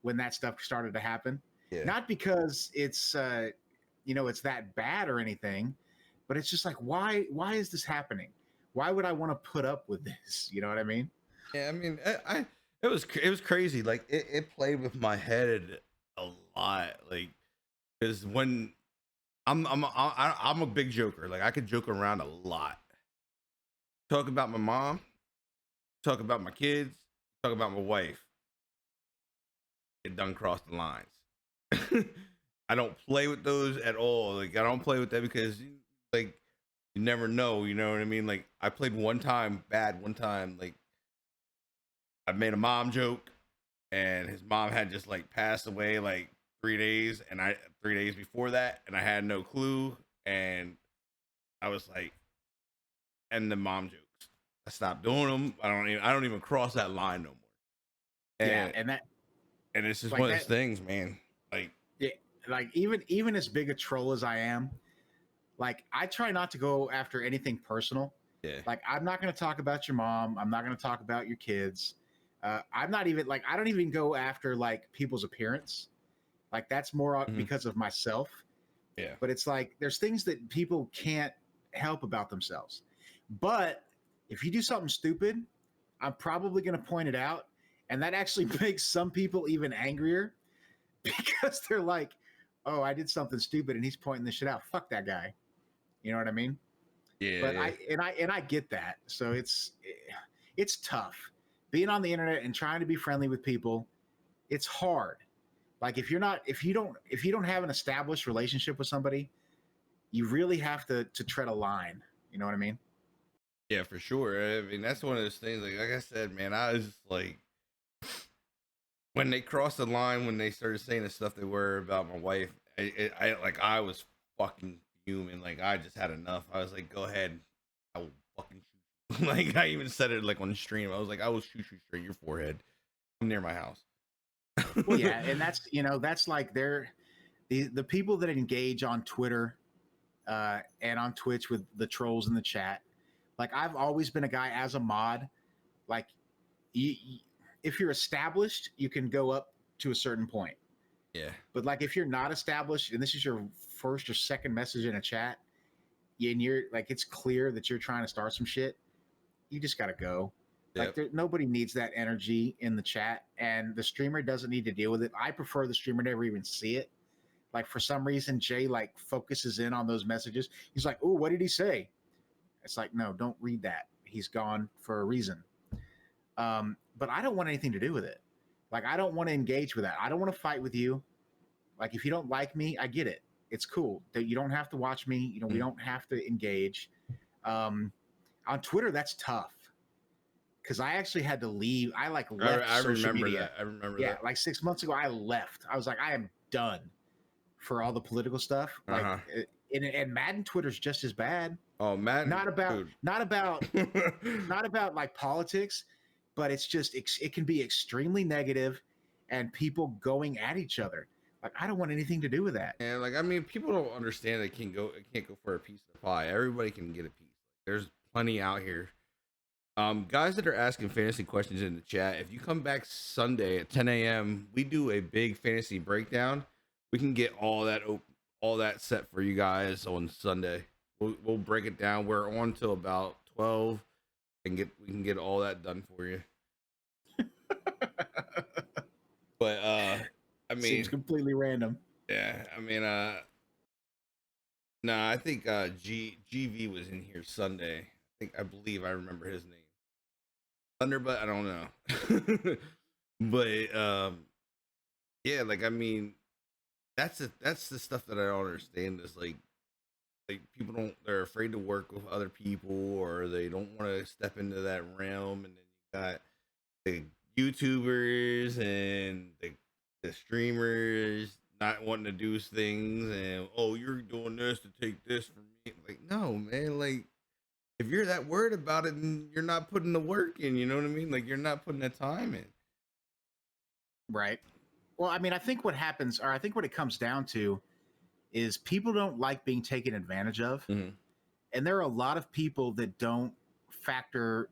when that stuff started to happen. Yeah. Not because it's it's that bad or anything, but it's just like, why is this happening? Why would I want to put up with this? You know what I mean? Yeah, I mean, it was crazy. Like it played with my head a lot. Like because when I'm a big joker. Like I could joke around a lot. Talk about my mom. Talk about my kids. Talk about my wife. It done crossed the lines. I don't play with those at all. Like I don't play with that because like you never know. You know what I mean? Like I played one time bad. One time like I made a mom joke, and his mom had just like passed away like 3 days, and 3 days before that, and I had no clue, and I was like, and the mom jokes. I stopped doing them. I don't even cross that line no more. And, and it's just like one of those things, man. Like yeah, like even as big a troll as I am, like I try not to go after anything personal. Yeah. Like I'm not going to talk about your mom. I'm not going to talk about your kids. I'm not even like I don't even go after like people's appearance. Like that's more because of myself. Yeah. But it's like there's things that people can't help about themselves. But if you do something stupid, I'm probably going to point it out, and that actually makes some people even angrier because they're like, "Oh, I did something stupid, and he's pointing this shit out. Fuck that guy." You know what I mean? Yeah. But I get that. So it's tough being on the internet and trying to be friendly with people. It's hard. Like if you don't have an established relationship with somebody, you really have to tread a line. You know what I mean? Yeah, for sure. I mean, that's one of those things. Like I said, man, I was like, when they crossed the line, when they started saying the stuff they were about my wife, I was fucking fuming. Like I just had enough. I was like, go ahead, I will fucking shoot you. Like I even said it like on stream. I was like, I will shoot you straight in your forehead. I'm near my house. Well, yeah, and that's that's like the people that engage on Twitter and on Twitch with the trolls in the chat. Like I've always been a guy as a mod. Like if you're established, you can go up to a certain point. Yeah. But like if you're not established and this is your first or second message in a chat, and you're like it's clear that you're trying to start some shit, you just gotta go. Like Yep. nobody needs that energy in the chat, and the streamer doesn't need to deal with it. I prefer the streamer never even see it. Like for some reason, Jay like focuses in on those messages. He's like, "Oh, what did he say?" It's like, no, don't read that. He's gone for a reason. But I don't want anything to do with it. Like I don't want to engage with that. I don't want to fight with you. Like if you don't like me, I get it. It's cool. You don't have to watch me. You know, we Mm. don't have to engage. Um, on Twitter, that's tough because I actually had to leave. I like left I social remember media. that. I remember Yeah, that. like 6 months ago, I left. I was like, I am done for all the political stuff. Uh Like, huh. and Madden Twitter's just as bad. Oh, Madden, Not about, dude. not about, not about like politics, but it's just it can be extremely negative, and people going at each other. Like, I don't want anything to do with that. And like, I mean, people don't understand they can't go for a piece of pie. Everybody can get a piece. There's plenty out here. Guys that are asking fantasy questions in the chat, if you come back Sunday at 10 a.m., we do a big fantasy breakdown. We can get all that set for you guys on Sunday. We'll break it down. We're on till about 12 and we can get all that done for you. But I Seems mean, completely random. yeah, I mean, no, I think GV was in here Sunday. I believe I remember his name. Thunderbutt, I don't know. But yeah, like I mean, that's the stuff that I don't understand is like people they're afraid to work with other people or they don't want to step into that realm, and then you got the YouTubers and the streamers not wanting to do things, and oh, you're doing this to take this from me. Like, no, man, like if you're that worried about it and you're not putting the work in, you know what I mean? Like you're not putting the time in. Right. Well, I mean, I think what happens, or I think what it comes down to, is people don't like being taken advantage of. Mhm. And there are a lot of people that don't factor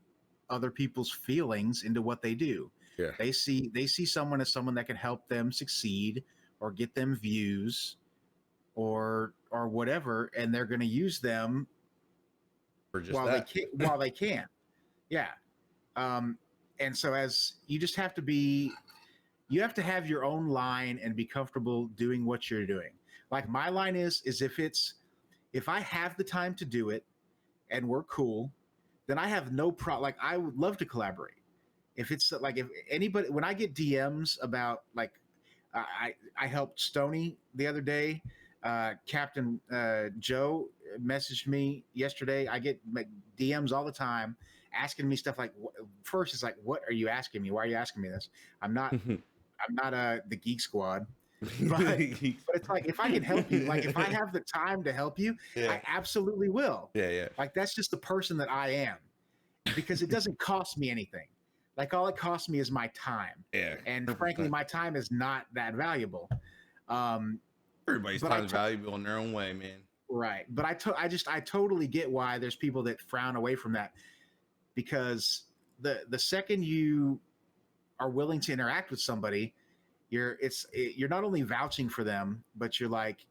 other people's feelings into what they do. Yeah. They see someone as someone that can help them succeed or get them views or whatever, and they're going to use them For just while they that. can. While they can, yeah. Um, and so as you just have to be, you have to have your own line and be comfortable doing what you're doing. Like my line is if I have the time to do it and we're cool, then I have no problem. Like I would love to collaborate. If it's like if anybody when I get DMs about like I helped Stony the other day. Captain Joe messaged me yesterday. I get DMs all the time asking me stuff like first it's like what are you asking me? Why are you asking me this? I'm not the Geek Squad, but it's like if I can help you, like if I have the time to help you, Yeah. I absolutely will. Yeah, yeah. Like that's just the person that I am because it doesn't cost me anything. Like all it costs me is my time, Yeah. and frankly, 100%. my time is not that valuable. Um, Everybody's but I time is valuable in their own way, man. right, but I totally get why there's people that frown away from that because the second you are willing to interact with somebody, you're not only vouching for them, but you're like,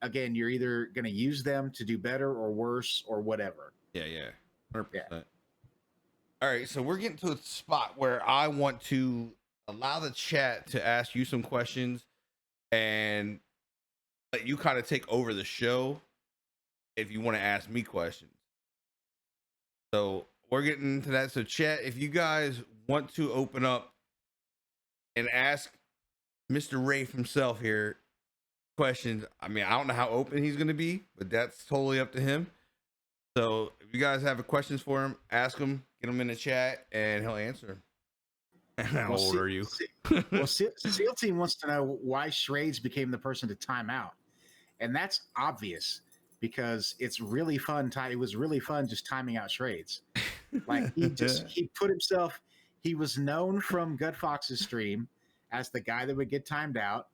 again, you're either going to use them to do better or worse or whatever. Yeah, yeah. Yeah. 100%. All right, so we're getting to a spot where I want to allow the chat to ask you some questions and let you kind of take over the show if you want to ask me questions. So we're getting into that. So chat, if you guys want to open up and ask Mr. Rafe himself here questions, I mean, I don't know how open he's going to be, but that's totally up to him. So if you guys have questions for him, ask him, get him in the chat, and he'll answer. How Well, old are you? SEAL Team wants to know why Shrades became the person to time out, and that's obvious because it's really fun. It was really fun just timing out Shrades. Like he put himself. He was known from Gut Fox's stream as the guy that would get timed out,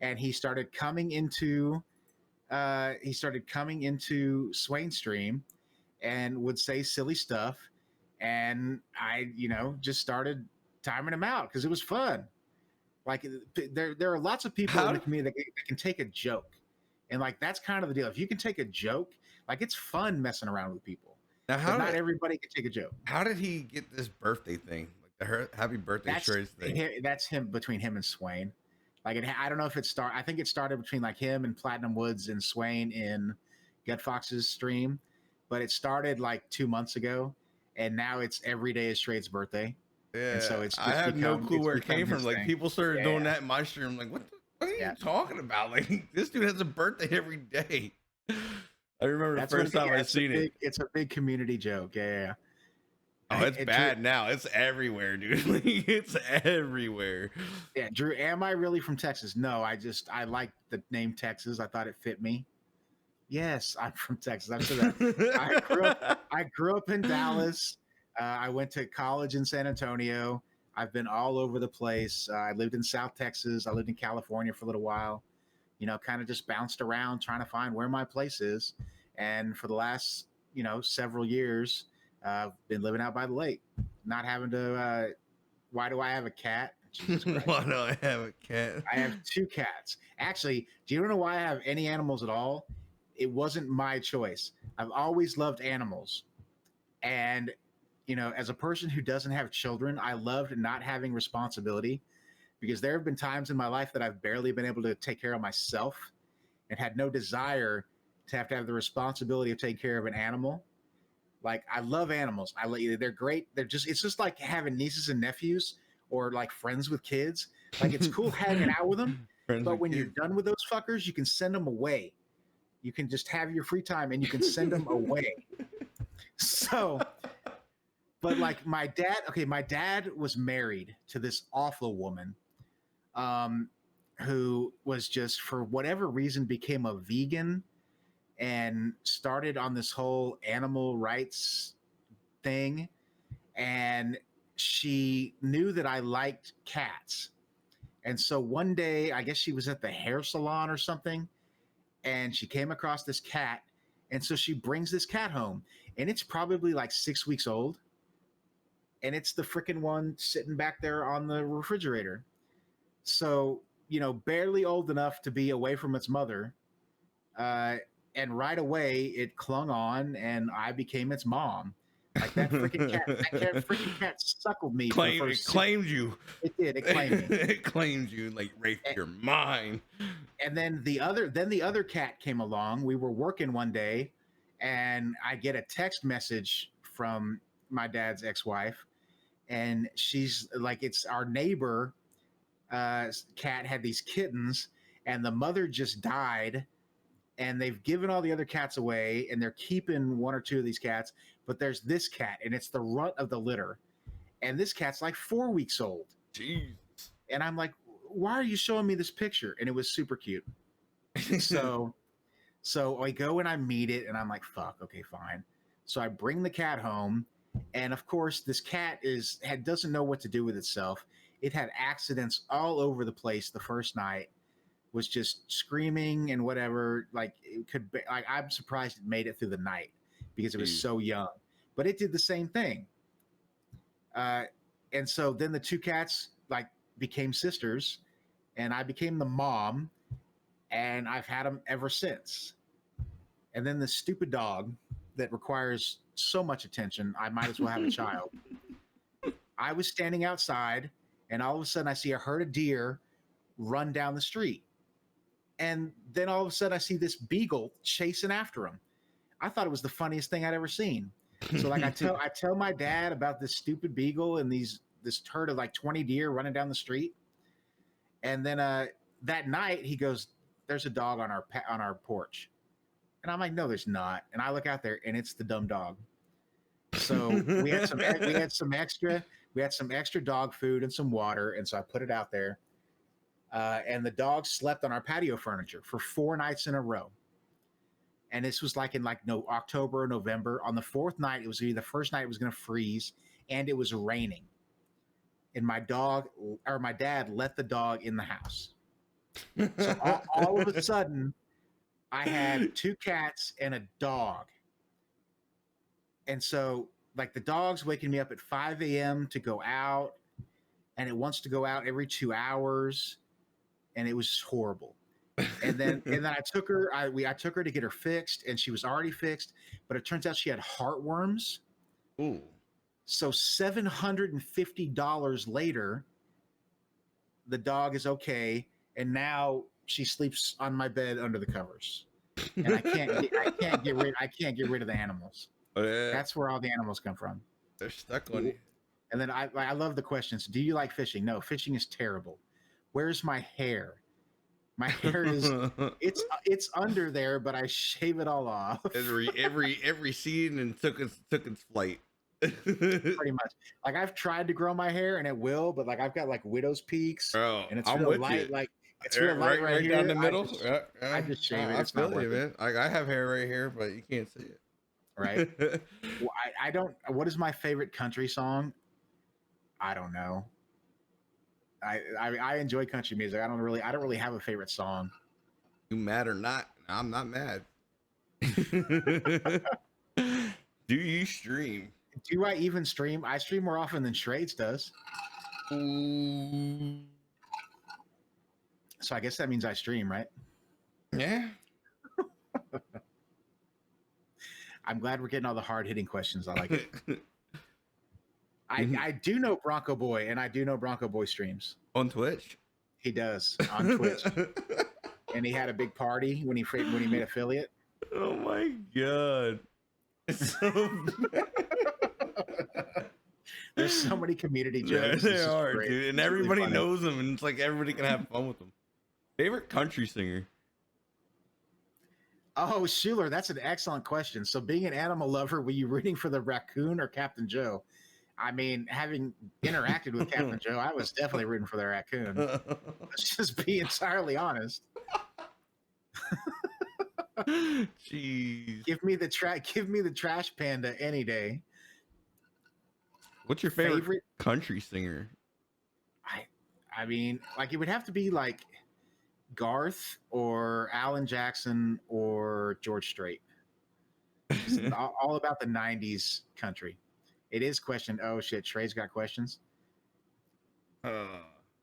and he started coming into Swain's stream and would say silly stuff, and I just started timing him out because it was fun. Like there are lots of people in the How community that can take a joke, and like that's kind of the deal. If you can take a joke, like it's fun messing around with people, now? but not everybody can take a joke. How did he get this birthday thing, like the happy birthday That's shreds thing? that's him between him and Swain. Like I don't know if I think it started between like him and Platinum Woods and Swain in Get Fox's stream, but it started like 2 months ago, and now it's every day is Straight's birthday, and Yeah, so it's I just have no become clue where it came from. his Like thing. people started Yeah, doing that in my stream. I'm like, what are yeah. you talking about? Like this dude has a birthday every day. I remember the That's what first time I it's a seen it. it's a big community joke. Yeah, Oh, yeah. it's bad now. It's everywhere, dude. Like, it's everywhere. Yeah, Drew, am I really from Texas? No, I like the name Texas. I thought it fit me. Yes, I'm from Texas. I've said that. I grew up. I grew up in Dallas. I went to college in San Antonio. I've been all over the place. I lived in South Texas. I lived in California for a little while. Kind of just bounced around trying to find where my place is. And for the last, several years, I've been living out by the lake, not having to. Why do I have a cat? Jesus Why Christ. do I have a cat? I have two cats. Actually, do you know why I have any animals at all? It wasn't my choice. I've always loved animals. And, as a person who doesn't have children, I loved not having responsibility because there have been times in my life that I've barely been able to take care of myself and had no desire to have the responsibility of taking care of an animal. Like I love animals. They're great. It's just like having nieces and nephews or like friends with kids. Like it's cool hanging out with them, Friends but with when you're kids. done with those fuckers, you can send them away. You can just have your free time and you can send them away. So, but like my dad was married to this awful woman, um, who was just for whatever reason became a vegan and started on this whole animal rights thing. And she knew that I liked cats. And so one day, I guess she was at the hair salon or something, and she came across this cat. And so she brings this cat home, and it's probably like 6 weeks old. And it's the freaking one sitting back there on the refrigerator. So, barely old enough to be away from its mother. Uh, and right away, it clung on, and I became its mom. Like freaking cat suckled me for the It first six. claimed you. It did. It claimed me. It claimed you. Like Rafe, And, you're mine. and then the other cat came along. We were working one day, and I get a text message from my dad's ex-wife, and she's like, "It's our neighbor. Cat had these kittens, and the mother just died." And they've given all the other cats away, and they're keeping one or two of these cats, but there's this cat, and it's the runt of the litter, and this cat's like 4 weeks old. Jeez. And I'm like, why are you showing me this picture? And it was super cute. So I go and I meet it, and I'm like, fuck, okay, fine. So I bring the cat home, and of course this cat doesn't know what to do with itself. It had accidents all over the place the first night, was just screaming and whatever. Like it could be, like, I'm surprised it made it through the night because it was Jeez. so young. But it did the same thing. Uh, and so then the two cats like became sisters, and I became the mom, and I've had them ever since. And then the stupid dog that requires so much attention, I might as well have a child. I was standing outside, and all of a sudden I see a herd of deer run down the street. And then all of a sudden I see this beagle chasing after him. I thought it was the funniest thing I'd ever seen. So like I tell my dad about this stupid beagle and this herd of like 20 deer running down the street. And then that night he goes, "There's a dog on our porch." And I'm like, no, there's not. And I look out there, and it's the dumb dog. So we had some extra dog food and some water, and so I put it out there. And the dog slept on our patio furniture for 4 nights in a row. And this was like in like no October or November. On the fourth night, it was the first night it was going to freeze, and it was raining. And my dad let the dog in the house. So all of a sudden, I had 2 cats and a dog. And so, like, the dog's waking me up at 5 a.m. to go out, and it wants to go out every 2 hours, and it was horrible. And then I took her. I took her to get her fixed, and she was already fixed, but it turns out she had heartworms. Ooh. So $750 later, the dog is okay, and now she sleeps on my bed under the covers, and I can't get rid of the animals. Oh, yeah. That's where all the animals come from. They're stuck on you. And then I love the questions. Do you like fishing? No, fishing is terrible. Where's my hair? My hair is it's under there, but I shave it all off. every season and took its flight. Pretty much. Like, I've tried to grow my hair, and it will, but like I've got like widow's peaks, and it's real light. Like, it's real light right here down the middle. I just shave it. I It's not feel you, working. man. I have hair right here, but you can't see it. Right. Well, I don't. What is my favorite country song? I don't know. I enjoy country music. I don't really have a favorite song. You mad or not? I'm not mad. Do you stream? Do I even stream? I stream more often than Shrades does. Ooh. So I guess that means I stream, right? Yeah. I'm glad we're getting all the hard-hitting questions. I like it. I do know Bronco Boy, and I do know Bronco Boy streams. On Twitch? He does, on Twitch. And he had a big party when he made affiliate. Oh my god. So There's so many community jokes. Yeah, they are, dude. And everybody knows them, and it's like everybody can have fun with them. Favorite country singer? Oh, Schuler, that's an excellent question. So, being an animal lover, were you rooting for the raccoon or Captain Joe? I mean, having interacted with Captain Joe, I was definitely rooting for the raccoon. Let's just be entirely honest. Jeez. Give me the trash panda any day. What's your favorite country singer? I mean, like, it would have to be like Garth or Alan Jackson or George Strait. all about the 90s country. It is question. Oh shit, Trey's got questions. I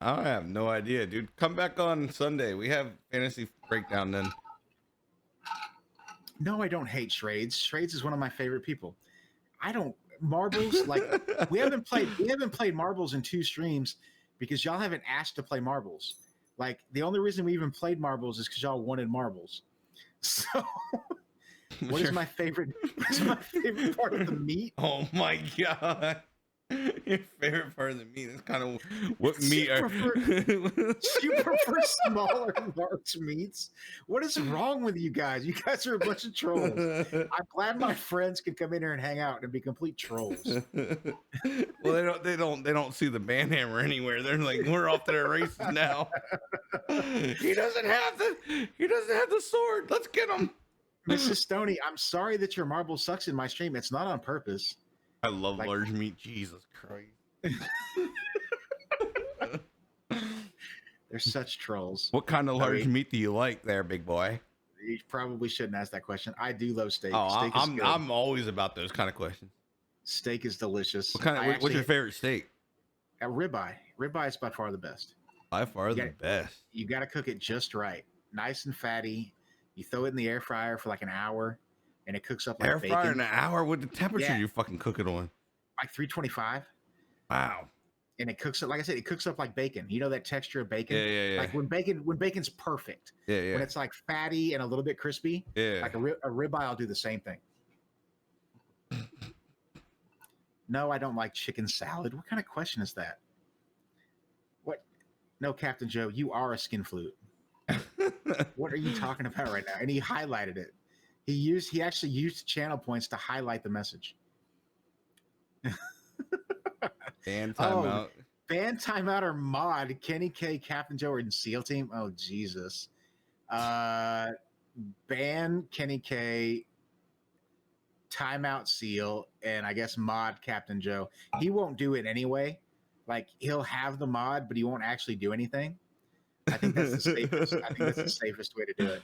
have no idea, dude. Come back on Sunday. We have fantasy breakdown then. No, I don't hate Shrades. Shrades is one of my favorite people. I don't marbles like we haven't played marbles in 2 streams because y'all haven't asked to play marbles. Like, the only reason we even played marbles is because y'all wanted marbles. So what is my favorite part of the meat? Oh my god. Your favorite part of the meat is kind of what meat are you prefer smaller large meats? What is wrong with you guys? You guys are a bunch of trolls. I'm glad my friends can come in here and hang out and be complete trolls. Well, they don't see the banhammer anywhere. They're like, we're off to their races now. He doesn't have the sword. Let's get him. Mrs. Stoney, I'm sorry that your marble sucks in my stream. It's not on purpose. I love large meat. Jesus Christ. They're such trolls. What kind of large meat do you like there, big boy? You probably shouldn't ask that question. I do love steak. Oh, Steak is good. I'm always about those kind of questions. Steak is delicious. What's your favorite steak? A ribeye. Ribeye is by far the best. By far the best. You got to cook it just right. Nice and fatty. You throw it in the air fryer for like an hour, and it cooks up like air bacon. Fryer in an hour? With the temperature you fucking cook it on? Like 325. Wow. And it cooks up, like I said, it cooks up like bacon. You know that texture of bacon? Yeah. Like when bacon's perfect. Yeah. When it's like fatty and a little bit crispy. Yeah. Like a ribeye, I'll do the same thing. No, I don't like chicken salad. What kind of question is that? What? No, Captain Joe, you are a skin flute. What are you talking about right now? And he highlighted it. He actually used channel points to highlight the message. And Oh, timeout. ban timeout or mod Kenny K, Captain Joe, or SEAL Team. Oh Jesus. Uh, ban Kenny K, timeout Seal, and I guess mod Captain Joe. He won't do it anyway. Like he'll have the mod, but he won't actually do anything. I think that's the safest. I think that's the safest way to do it.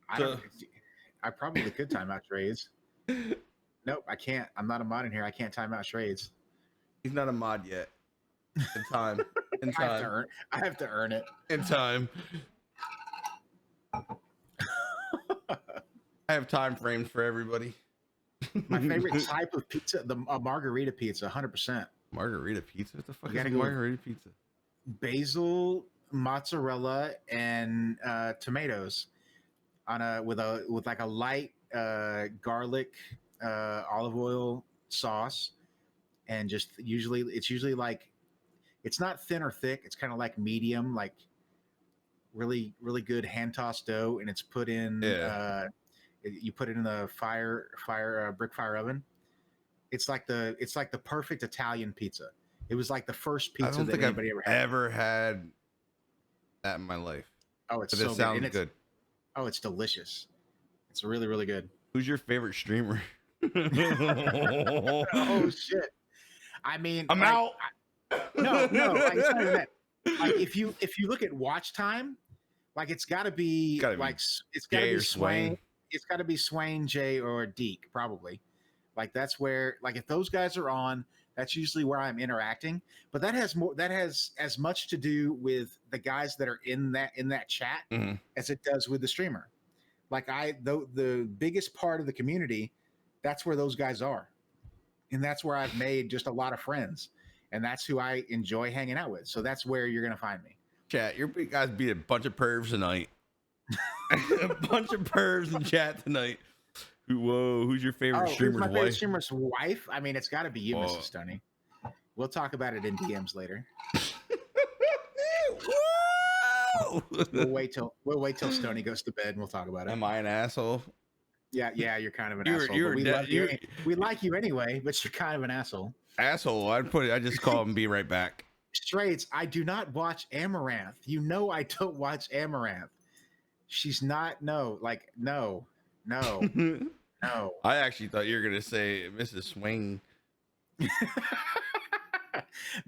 I don't. So I probably could time out trades. Nope, I can't. I'm not a mod in here. I can't time out trades. he's not a mod yet. In time. In I have to time. earn. I have to earn it. In time. I have time frames for everybody. My favorite type of pizza, the margarita pizza, 100%. Margarita pizza? What the fuck You is gotta go with margarita pizza? basil, mozzarella, and tomatoes on a with like a light garlic, olive oil sauce, and just usually like it's not thin or thick. It's kind of like medium, like really good hand tossed dough, and it's put in. Yeah. You put it in the brick fire oven. It's like the perfect Italian pizza. It was like the first I pizza don't that think I've anybody ever had. ever had that in my life. Oh, it's But so it good, sounds and good. it's delicious. It's really good. Who's your favorite streamer? Oh shit! I mean, I'm like, out. no, like it's not even that. Like if you look at watch time, like it's got to be Gotta be like it's got to Jay be or Swain. It's got to be Swain, Jay, or Deke probably. Like that's where like if those guys are on, that's usually where I'm interacting. But that has as much to do with the guys that are in that chat Mhm. as it does with the streamer. Like the biggest part of the community, that's where those guys are. And that's where I've made just a lot of friends. And that's who I enjoy hanging out with. So that's where you're gonna find me. Chat, your big guys beat a bunch of pervs tonight. A bunch of pervs in chat tonight. Whoa, who's your favorite Oh, who's streamer's my favorite wife? streamer's wife? I mean, it's got to be you, Whoa. Mrs. Stoney. We'll talk about it in DMs later. Whoa! We'll wait till Stoney goes to bed and we'll talk about it. Am I an asshole? Yeah, you're kind of an You were asshole. you But were we de- love you. We like you anyway, but you're kind of an asshole. asshole. I just call him and be right back. Straights, I do not watch Amaranth. You know I don't watch Amaranth. She's not no. I actually thought you were gonna say Mrs. Swing.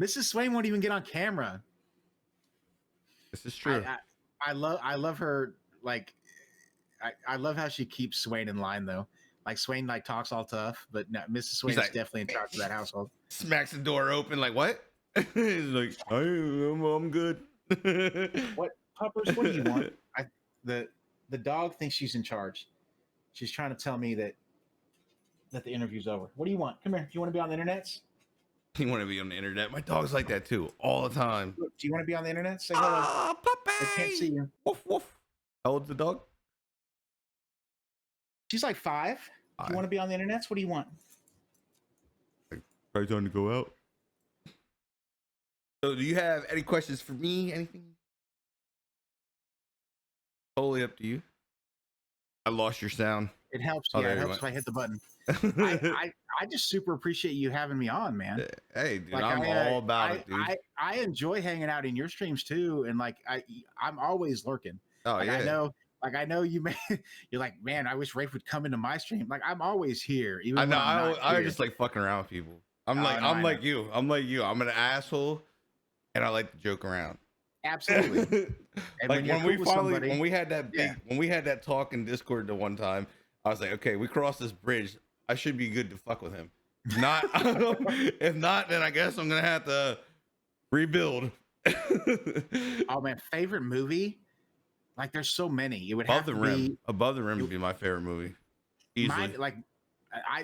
Mrs. Swain won't even get on camera. This is true. I love her. Like I love how she keeps Swain in line though. Like Swain like talks all tough, but no, Mrs. Swain is like, definitely in charge of that household. Smacks the door open like what? He's like, I'm good. What puppers? What do you want? The dog thinks she's in charge. She's trying to tell me that the interview's over. What do you want? Come here. Do you want to be on the internet? You want to be on the internet? My dog's like that too, all the time. Do you want to be on the internet? Say hello. Ah, puppy! I can't see you. Woof woof. How old's the dog? She's like 5. Do you want to be on the internet? What do you want? Probably time to go out. So, do you have any questions for me? Anything? Totally up to you. I lost your sound. It helps. Oh, Yeah, there it you helps went. if I hit the button. I just super appreciate you having me on, man. Hey, dude, Like I'm all about it, dude. I enjoy hanging out in your streams too, and like I'm always lurking. Oh Like yeah. I know you may you're like, man, I wish Rafe would come into my stream. Like I'm always here, even I when know. I'm not I here. just like fucking around with people. I'm Oh, like no, I I'm know. like you. I'm like you. I'm an asshole, and I like to joke around. Absolutely. And Like you're when we cool with finally somebody- when we had that big Yeah. when we had that talk in Discord the one time, I was like, okay, we crossed this bridge. I should be good to fuck with him. Not if not, then I guess I'm gonna have to rebuild. Oh man, favorite movie? Like there's so many. It would Above have the to rim. be Above the rim would be my favorite movie. Easily. mine. Like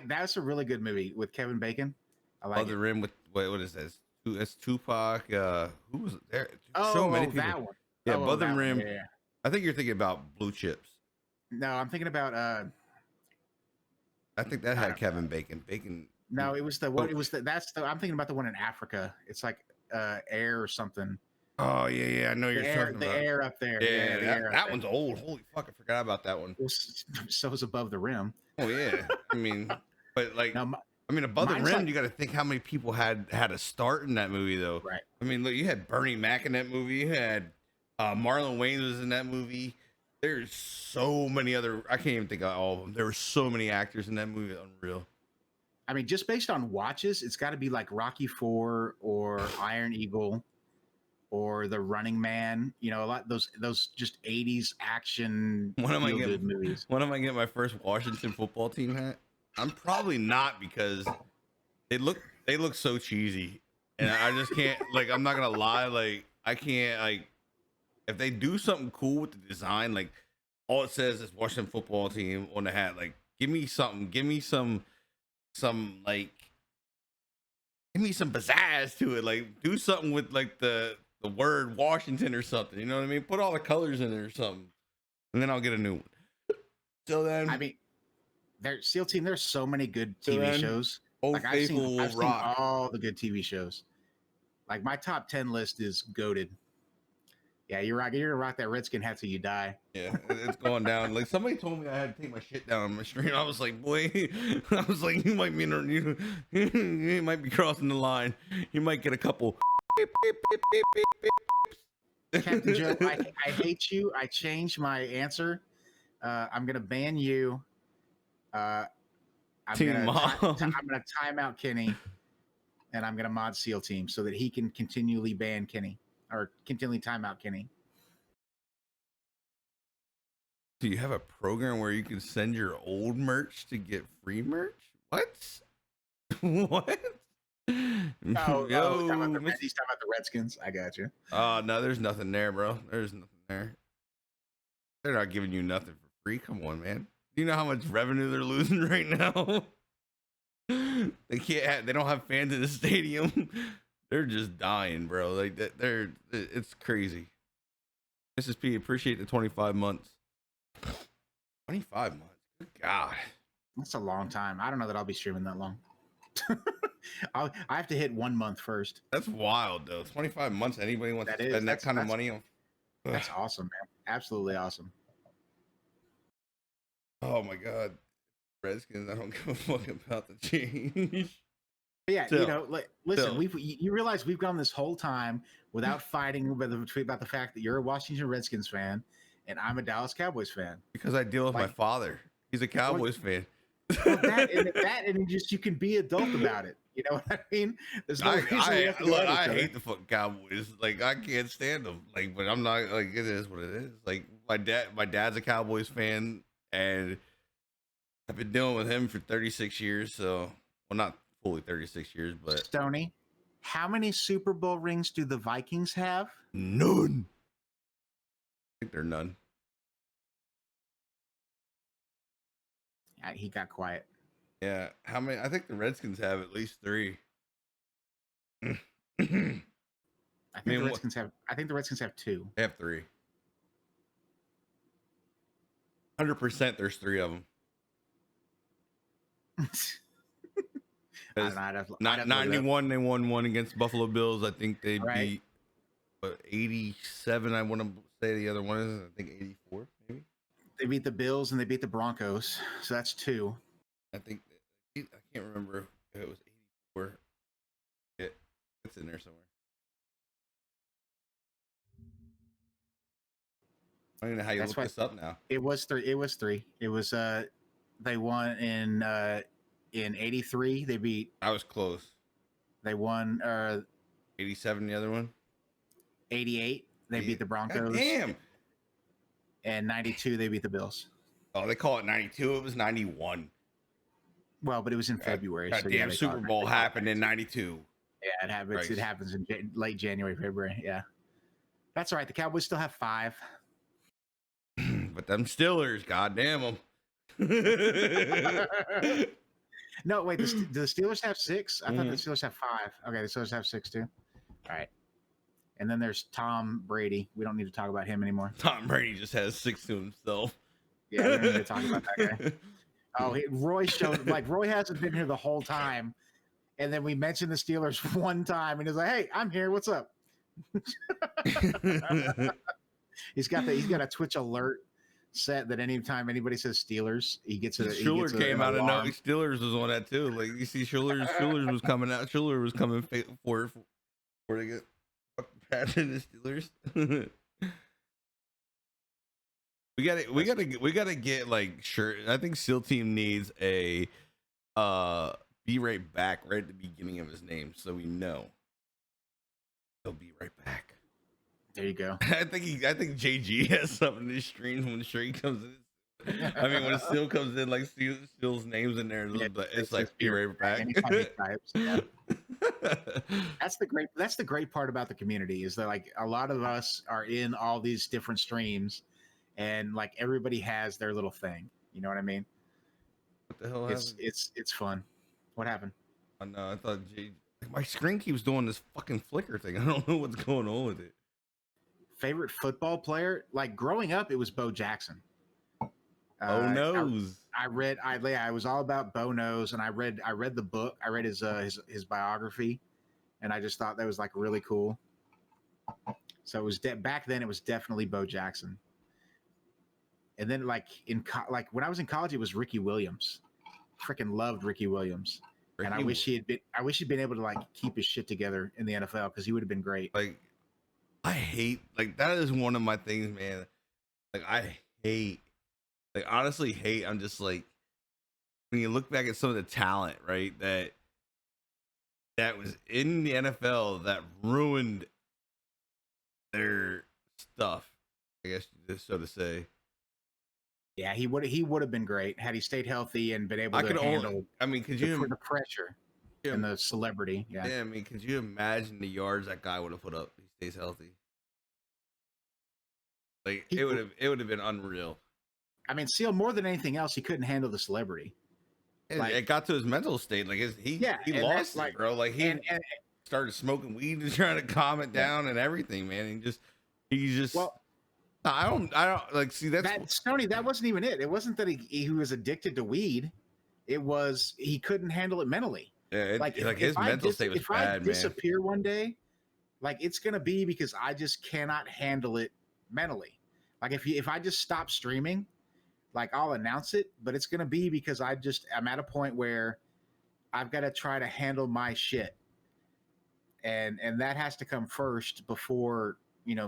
that's a really good movie with Kevin Bacon. I like Above the it. rim with what is this? It's Tupac. Who was there? Oh, So many people. that one. Yeah, Oh, above the that one. rim. Yeah. I think you're thinking about Blue Chips. No, I'm thinking about I think that I had don't Kevin Bacon. Bacon. no, it was the one. It was the that's the. I'm thinking about the one in Africa. It's like air or something. Oh yeah, I know The you're air, talking the about. air up there. Yeah, Yeah, the air up that there. one's old. Holy fuck, I forgot about that one. Well, so is above the rim. Oh yeah, I mean, but like, Now, I mean, above the mine's rim, like you got to think how many people had a start in that movie though. right. I mean, look, you had Bernie Mac in that movie. You had Marlon Wayans was in that movie. There's so many other. I can't even think of all of them. There were so many actors in that movie. Unreal. I mean, just based on watches, it's got to be like Rocky Four or Iron Eagle or The Running Man. You know, a lot those just '80s action When am I feel getting? good movies. When am I getting my first Washington football team hat? I'm probably not because they look so cheesy, and I just can't. Like, I'm not gonna lie. Like, I can't. Like, if they do something cool with the design, like all it says is Washington football team on the hat. Like, give me something. Give me some like. Give me some pizzazz to it. Like, do something with like the word Washington or something. You know what I mean? Put all the colors in it or something, and then I'll get a new one. Till I then, mean, SEAL Team. There's so many good till TV then, shows. Old Like I've seen, Faithful will I've seen rock. all the good TV shows. Like my top 10 list is goated. Yeah, you're right. You're gonna rock that Redskin hat till you die. Yeah, it's going down. Like somebody told me I had to take my shit down on my stream. I was like, boy, I was like, you might be you might be crossing the line. You might get a couple. Captain Joe, I hate you. I changed my answer. I'm gonna ban you. Uh, Team mom. I'm gonna time out Kenny, and I'm gonna mod SEAL Team so that he can continually ban Kenny or continually time out Kenny. Do you have a program where you can send your old merch to get free merch? What? What? Oh, Yo, he's talking about the Redskins. I got you. oh no, there's nothing there, bro. There's nothing there. They're not giving you nothing for free. Come on, man. Do you know how much revenue they're losing right now? They can't have, they don't have fans in the stadium. They're just dying, bro. Like it's crazy. Mrs. P, appreciate the 25 months. 25 months. Good God. That's a long time. I don't know that I'll be streaming that long. I have to hit 1 month first. That's wild though. 25 months. Anybody wants to spend that kind of money on? That's awesome, man. Absolutely awesome. Oh my God. Redskins, I don't give a fuck about the change. Yeah, Still, you know, like, listen, still. you realize we've gone this whole time without fighting about the fact that you're a Washington Redskins fan and I'm a Dallas Cowboys fan. Because I deal with my Like, father. He's a Cowboys fan. well, that and just you can be adult about it. You know what I mean? There's no reason we have to go at each I other. hate the fucking Cowboys. Like I can't stand them. Like, but I'm not like it is what it is. Like my dad's a Cowboys fan, and I've been dealing with him for 36 years. So, well, not fully 36 years, but Stoney, how many Super Bowl rings do the Vikings have? none. I think they're none. He got quiet. Yeah, how many? I think the Redskins have at least 3. I think the Redskins have. I think the Redskins have 2. They have 3. 100%. There's 3 of them. Not 91. They won one against Buffalo Bills. I think they beat 87. I want to say the other one is I think 84 maybe. They beat the Bills and they beat the Broncos, so that's 2. I think I can't remember if it was 84. It's in there somewhere. I don't know how you look this up now. It was 3. It was 3. It was they won in 83. They beat. I was close. They won 87. The other one. 88. They beat the Broncos. God damn. And 92. They beat the Bills. Oh, they call it 92. It was 91. Well, but it was in February. So damn, Super Bowl happened in 92. Yeah, it happens. Right. It happens in late January, February. Yeah, that's all right. The Cowboys still have 5. But them Steelers, goddamn them. No, wait. Do the Steelers have 6? I thought the Steelers have 5. Okay, the Steelers have 6 too. All right. And then there's Tom Brady. We don't need to talk about him anymore. Tom Brady just has 6 to himself. Yeah, we don't need to talk about that guy. Oh, Roy showed like Roy hasn't been here the whole time, and then we mentioned the Steelers one time, and he's like, "Hey, I'm here. What's up?" He's got a Twitch alert set that anytime anybody says Steelers, he gets Schuler an came out of no. alarm. Steelers was on that too. Like you see, Schuler's was coming out. Schuler was coming for to get fucking passing the Steelers. we gotta get like sure. I think SEAL Team needs a be right back right at the beginning of his name, so we know he'll be right back. There you go. I think JG has something in his streams when Shrek comes in. I mean, when Seal comes in, like Seal's name's in there, Yeah, it's like be right back. anytime he types. Yeah. That's the great part about the community is that like a lot of us are in all these different streams, and like everybody has their little thing. You know what I mean? What the hell happened? It's fun. What happened? I know. I thought my screen keeps doing this fucking flicker thing. I don't know what's going on with it. Favorite football player? Like growing up, it was Bo Jackson. Oh knows. I was all about Bo Knows, and I read the book. I read his biography, and I just thought that was like really cool. So it was back then. It was definitely Bo Jackson. And then like like when I was in college, it was Ricky Williams. Freaking loved Ricky Williams. And I wish he'd been able to like keep his shit together in the NFL because he would have been great. Like I hate like that is one of my things, man. Like I hate, like honestly hate. I'm just like when you look back at some of the talent, right? That was in the NFL that ruined their stuff. I guess just so to say. Yeah, he would have been great had he stayed healthy and been able to handle. I mean, could you the pressure and the celebrity? Yeah. Yeah, I mean, could you imagine the yards that guy would have put up if he stays healthy? Like it would have been unreal. I mean, Seal more than anything else, he couldn't handle the celebrity. Like, it got to his mental state. Like he lost it, bro. Like he started smoking weed and trying to calm it down and everything, man. He just. Well, I don't like see that's Stoney. That wasn't even it. It wasn't that he was addicted to weed. It was he couldn't handle it mentally. Yeah, his mental state was bad, man. If I disappear one day, like it's gonna be because I just cannot handle it mentally. Like if I just stop streaming, like I'll announce it, but it's gonna be because I'm at a point where I've got to try to handle my shit, and that has to come first before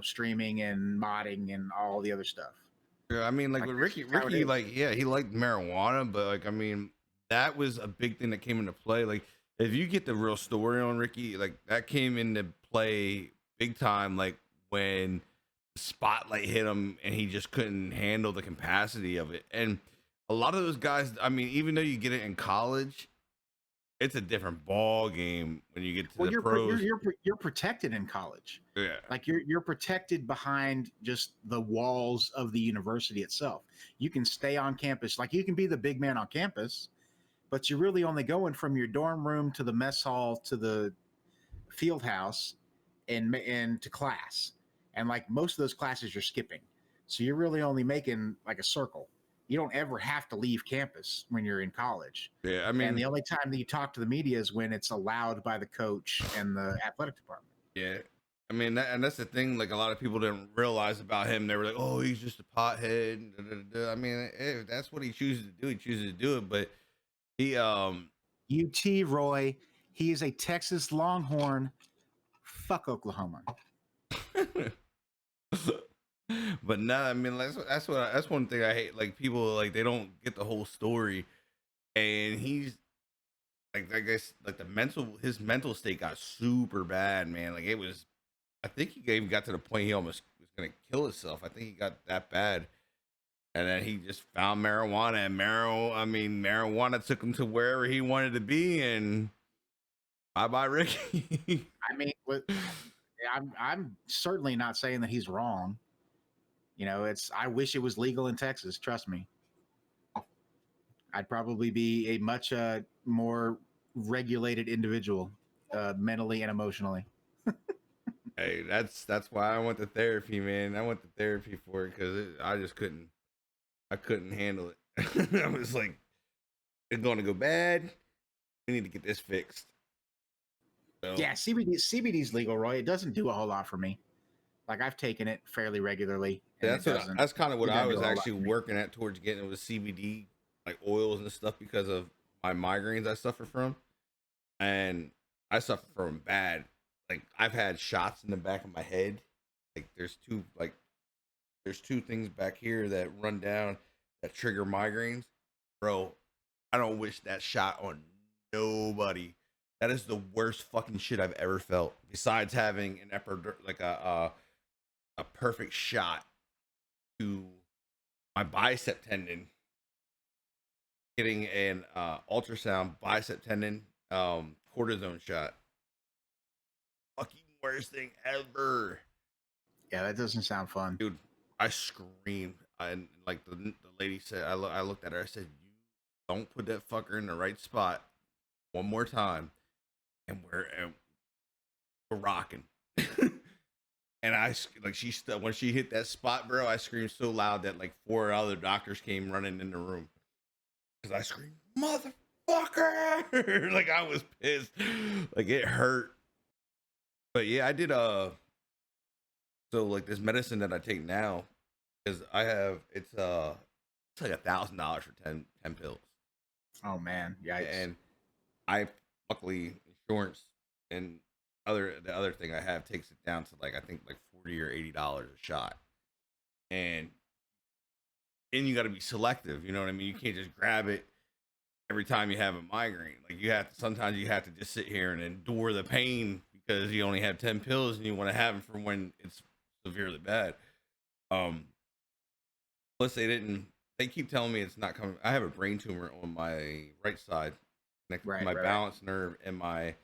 streaming and modding and all the other stuff. Yeah, I mean, like with Ricky, like he liked marijuana, but like I mean, that was a big thing that came into play. Like if you get the real story on Ricky, like that came into play big time. Like when the spotlight hit him and he just couldn't handle the capacity of it. And a lot of those guys, I mean, even though you get it in college, it's a different ball game when you get to the pros. You're protected in college. Yeah, like you're protected behind just the walls of the university itself. You can stay on campus, like you can be the big man on campus, but you're really only going from your dorm room to the mess hall to the field house and to class. And like most of those classes you're skipping, so you're really only making like a circle. You don't ever have to leave campus when you're in college. Yeah, I mean, and the only time that you talk to the media is when it's allowed by the coach and the athletic department. Yeah, I mean, that's the thing. Like a lot of people didn't realize about him. They were like, "Oh, he's just a pothead." I mean, if that's what he chooses to do, he chooses to do it. But he, UT Roy, he is a Texas Longhorn. Fuck Oklahoma. But no, I mean that's one thing I hate. Like people like they don't get the whole story, and he's like I guess like his mental state got super bad, man. Like it was, I think he even got to the point he almost was gonna kill himself. I think he got that bad, and then he just found marijuana, and marijuana took him to wherever he wanted to be, and bye Ricky. I mean, I'm certainly not saying that he's wrong. I wish it was legal in Texas. Trust me. I'd probably be a much more regulated individual, mentally and emotionally. Hey, that's why I went to therapy, man. I went to therapy for it because I just couldn't handle it. I was like, it's going to go bad. We need to get this fixed. So Yeah, CBD's legal, Roy. It doesn't do a whole lot for me. Like I've taken it fairly regularly, and that's what that's kind of what it I doesn't do was a whole lot actually for me. working at towards getting with CBD like oils and stuff because of my migraines I suffer from, and I suffer from bad. Like I've had shots in the back of my head. Like there's two things back here that run down that trigger migraines, bro. I don't wish that shot on nobody. That is the worst fucking shit I've ever felt. Besides having an like a perfect shot to my bicep tendon, getting an ultrasound bicep tendon cortisone shot. Fucking worst thing ever, Yeah, that doesn't sound fun. dude. I screamed, and like the lady said, I looked at her. I said, "You don't put that fucker in the right spot one more time, and we're rocking." And like when she hit that spot, bro, I screamed so loud that like four other doctors came running in the room because I screamed, "Motherfucker!" Like I was pissed, like it hurt. But yeah, I did so like this medicine that I take now is I have it's like $1,000 for 10 pills, Oh man, yikes. and I luckily insurance and the other thing I have takes it down to like I think like $40 or $80 a shot, and you got to be selective. You know what I mean? You can't just grab it every time you have a migraine. Like you have to sometimes you have to just sit here and endure the pain because you only have 10 pills and you want to have them for when it's severely bad. Um, plus they didn't. They keep telling me it's not coming. I have a brain tumor on my right side, connected to my Right. balance nerve and my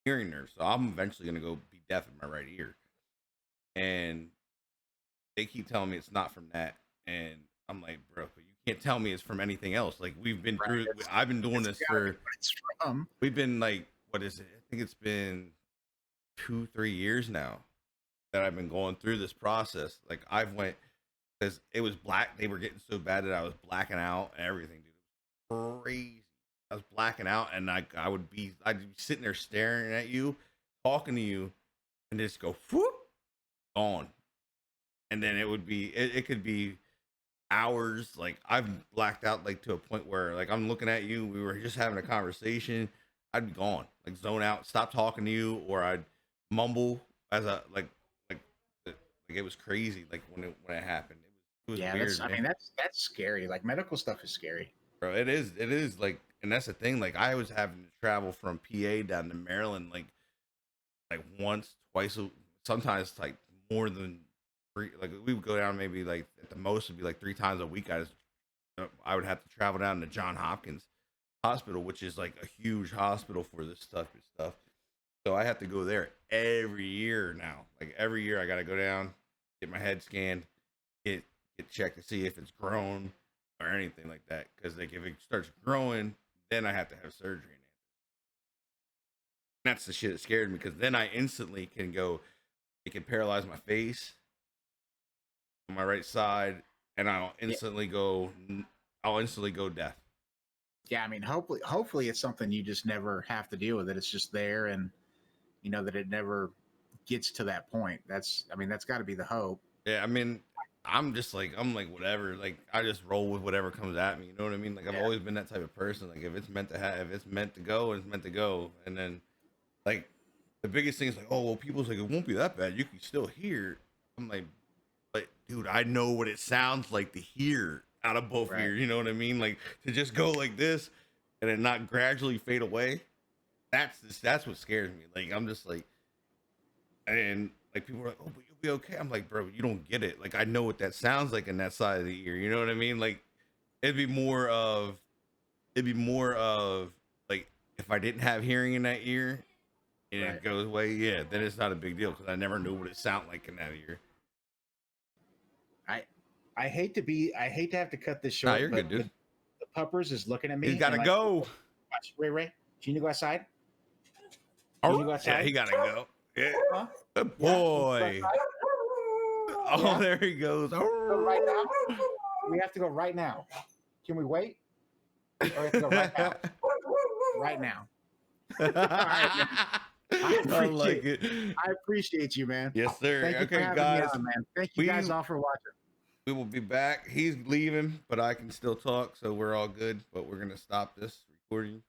hearing nerve. So I'm eventually gonna go be deaf in my right ear, and they keep telling me it's not from that. And I'm like, bro, but you can't tell me it's from anything else. Like we've been Right. through. I've been doing It's this gotta be for. what it's from. We've been like, what is it? I think it's been 2-3 years now that I've been going through this process. Like I've went because it was black. They were getting so bad that I was blacking out and everything, dude. It was crazy. I was blacking out, and I'd be sitting there staring at you, talking to you, and just go whoop, gone. And then it could be hours. Like I've blacked out like to a point where like I'm looking at you, we were just having a conversation. I'd be gone, like zone out, stop talking to you, or I'd mumble as a like it was crazy. Like when it happened, it was Yeah, weird, man. that's scary. Like medical stuff is scary. Bro, it is like, and that's the thing. Like I was having to travel from PA down to Maryland, like once, twice, sometimes like more than three. Like we would go down maybe like at the most it'd be like 3 times a week. I would have to travel down to John Hopkins Hospital, which is like a huge hospital for this stuff. So I have to go there every year now. Like every year I got to go down, get my head scanned, get checked to see if it's grown or anything like that. Because like if it starts growing, then I have to have surgery. And that's the shit that scared me because then I instantly can go. It can paralyze my face on my right side, and Yeah. I'll instantly go deaf. Yeah, I mean, hopefully it's something you just never have to deal with. It. It's just there, and you know that it never gets to that point. I mean, that's got to be the hope. Yeah, I mean, I'm like whatever. Like I just roll with whatever comes at me. You know what I mean? Like I've Yeah. always been that type of person. Like if it's meant to have, if it's meant to go, it's meant to go. And then like the biggest thing is like, oh well, people's like it won't be that bad. You can still hear. I'm like, but dude, I know what it sounds like to hear out of both Right. ears. You know what I mean? Like to just go like this and then not gradually fade away. That's what scares me. Like I'm just like, and like people are like, oh, but you'll be okay. I'm like, bro, you don't get it. Like I know what that sounds like in that side of the ear. You know what I mean? Like it'd be more of it'd be more of like if I didn't have hearing in that ear and Right. it goes away, yeah, then it's not a big deal because I never knew what it sounded like in that ear. I I hate to have to cut this Nah, short, you're good, but dude. the puppers is looking at He's me got and to like, go. watch, Ray, do you need to go outside? Do you Oh, need to go yeah, outside? he got to go. Yeah, Huh? good Yeah. You need to go boy. outside? Oh, Yeah. there he goes. Go right now. Oh. We have to go right now. Can we wait? Or we have to go right now? Right now. All right, man. I like it. I appreciate you, man. Yes, sir. Thank you for Okay, having me guys, on, man. Thank you we guys all for watching. we will be back. He's leaving, but I can still talk, so we're all good. But we're gonna stop this recording.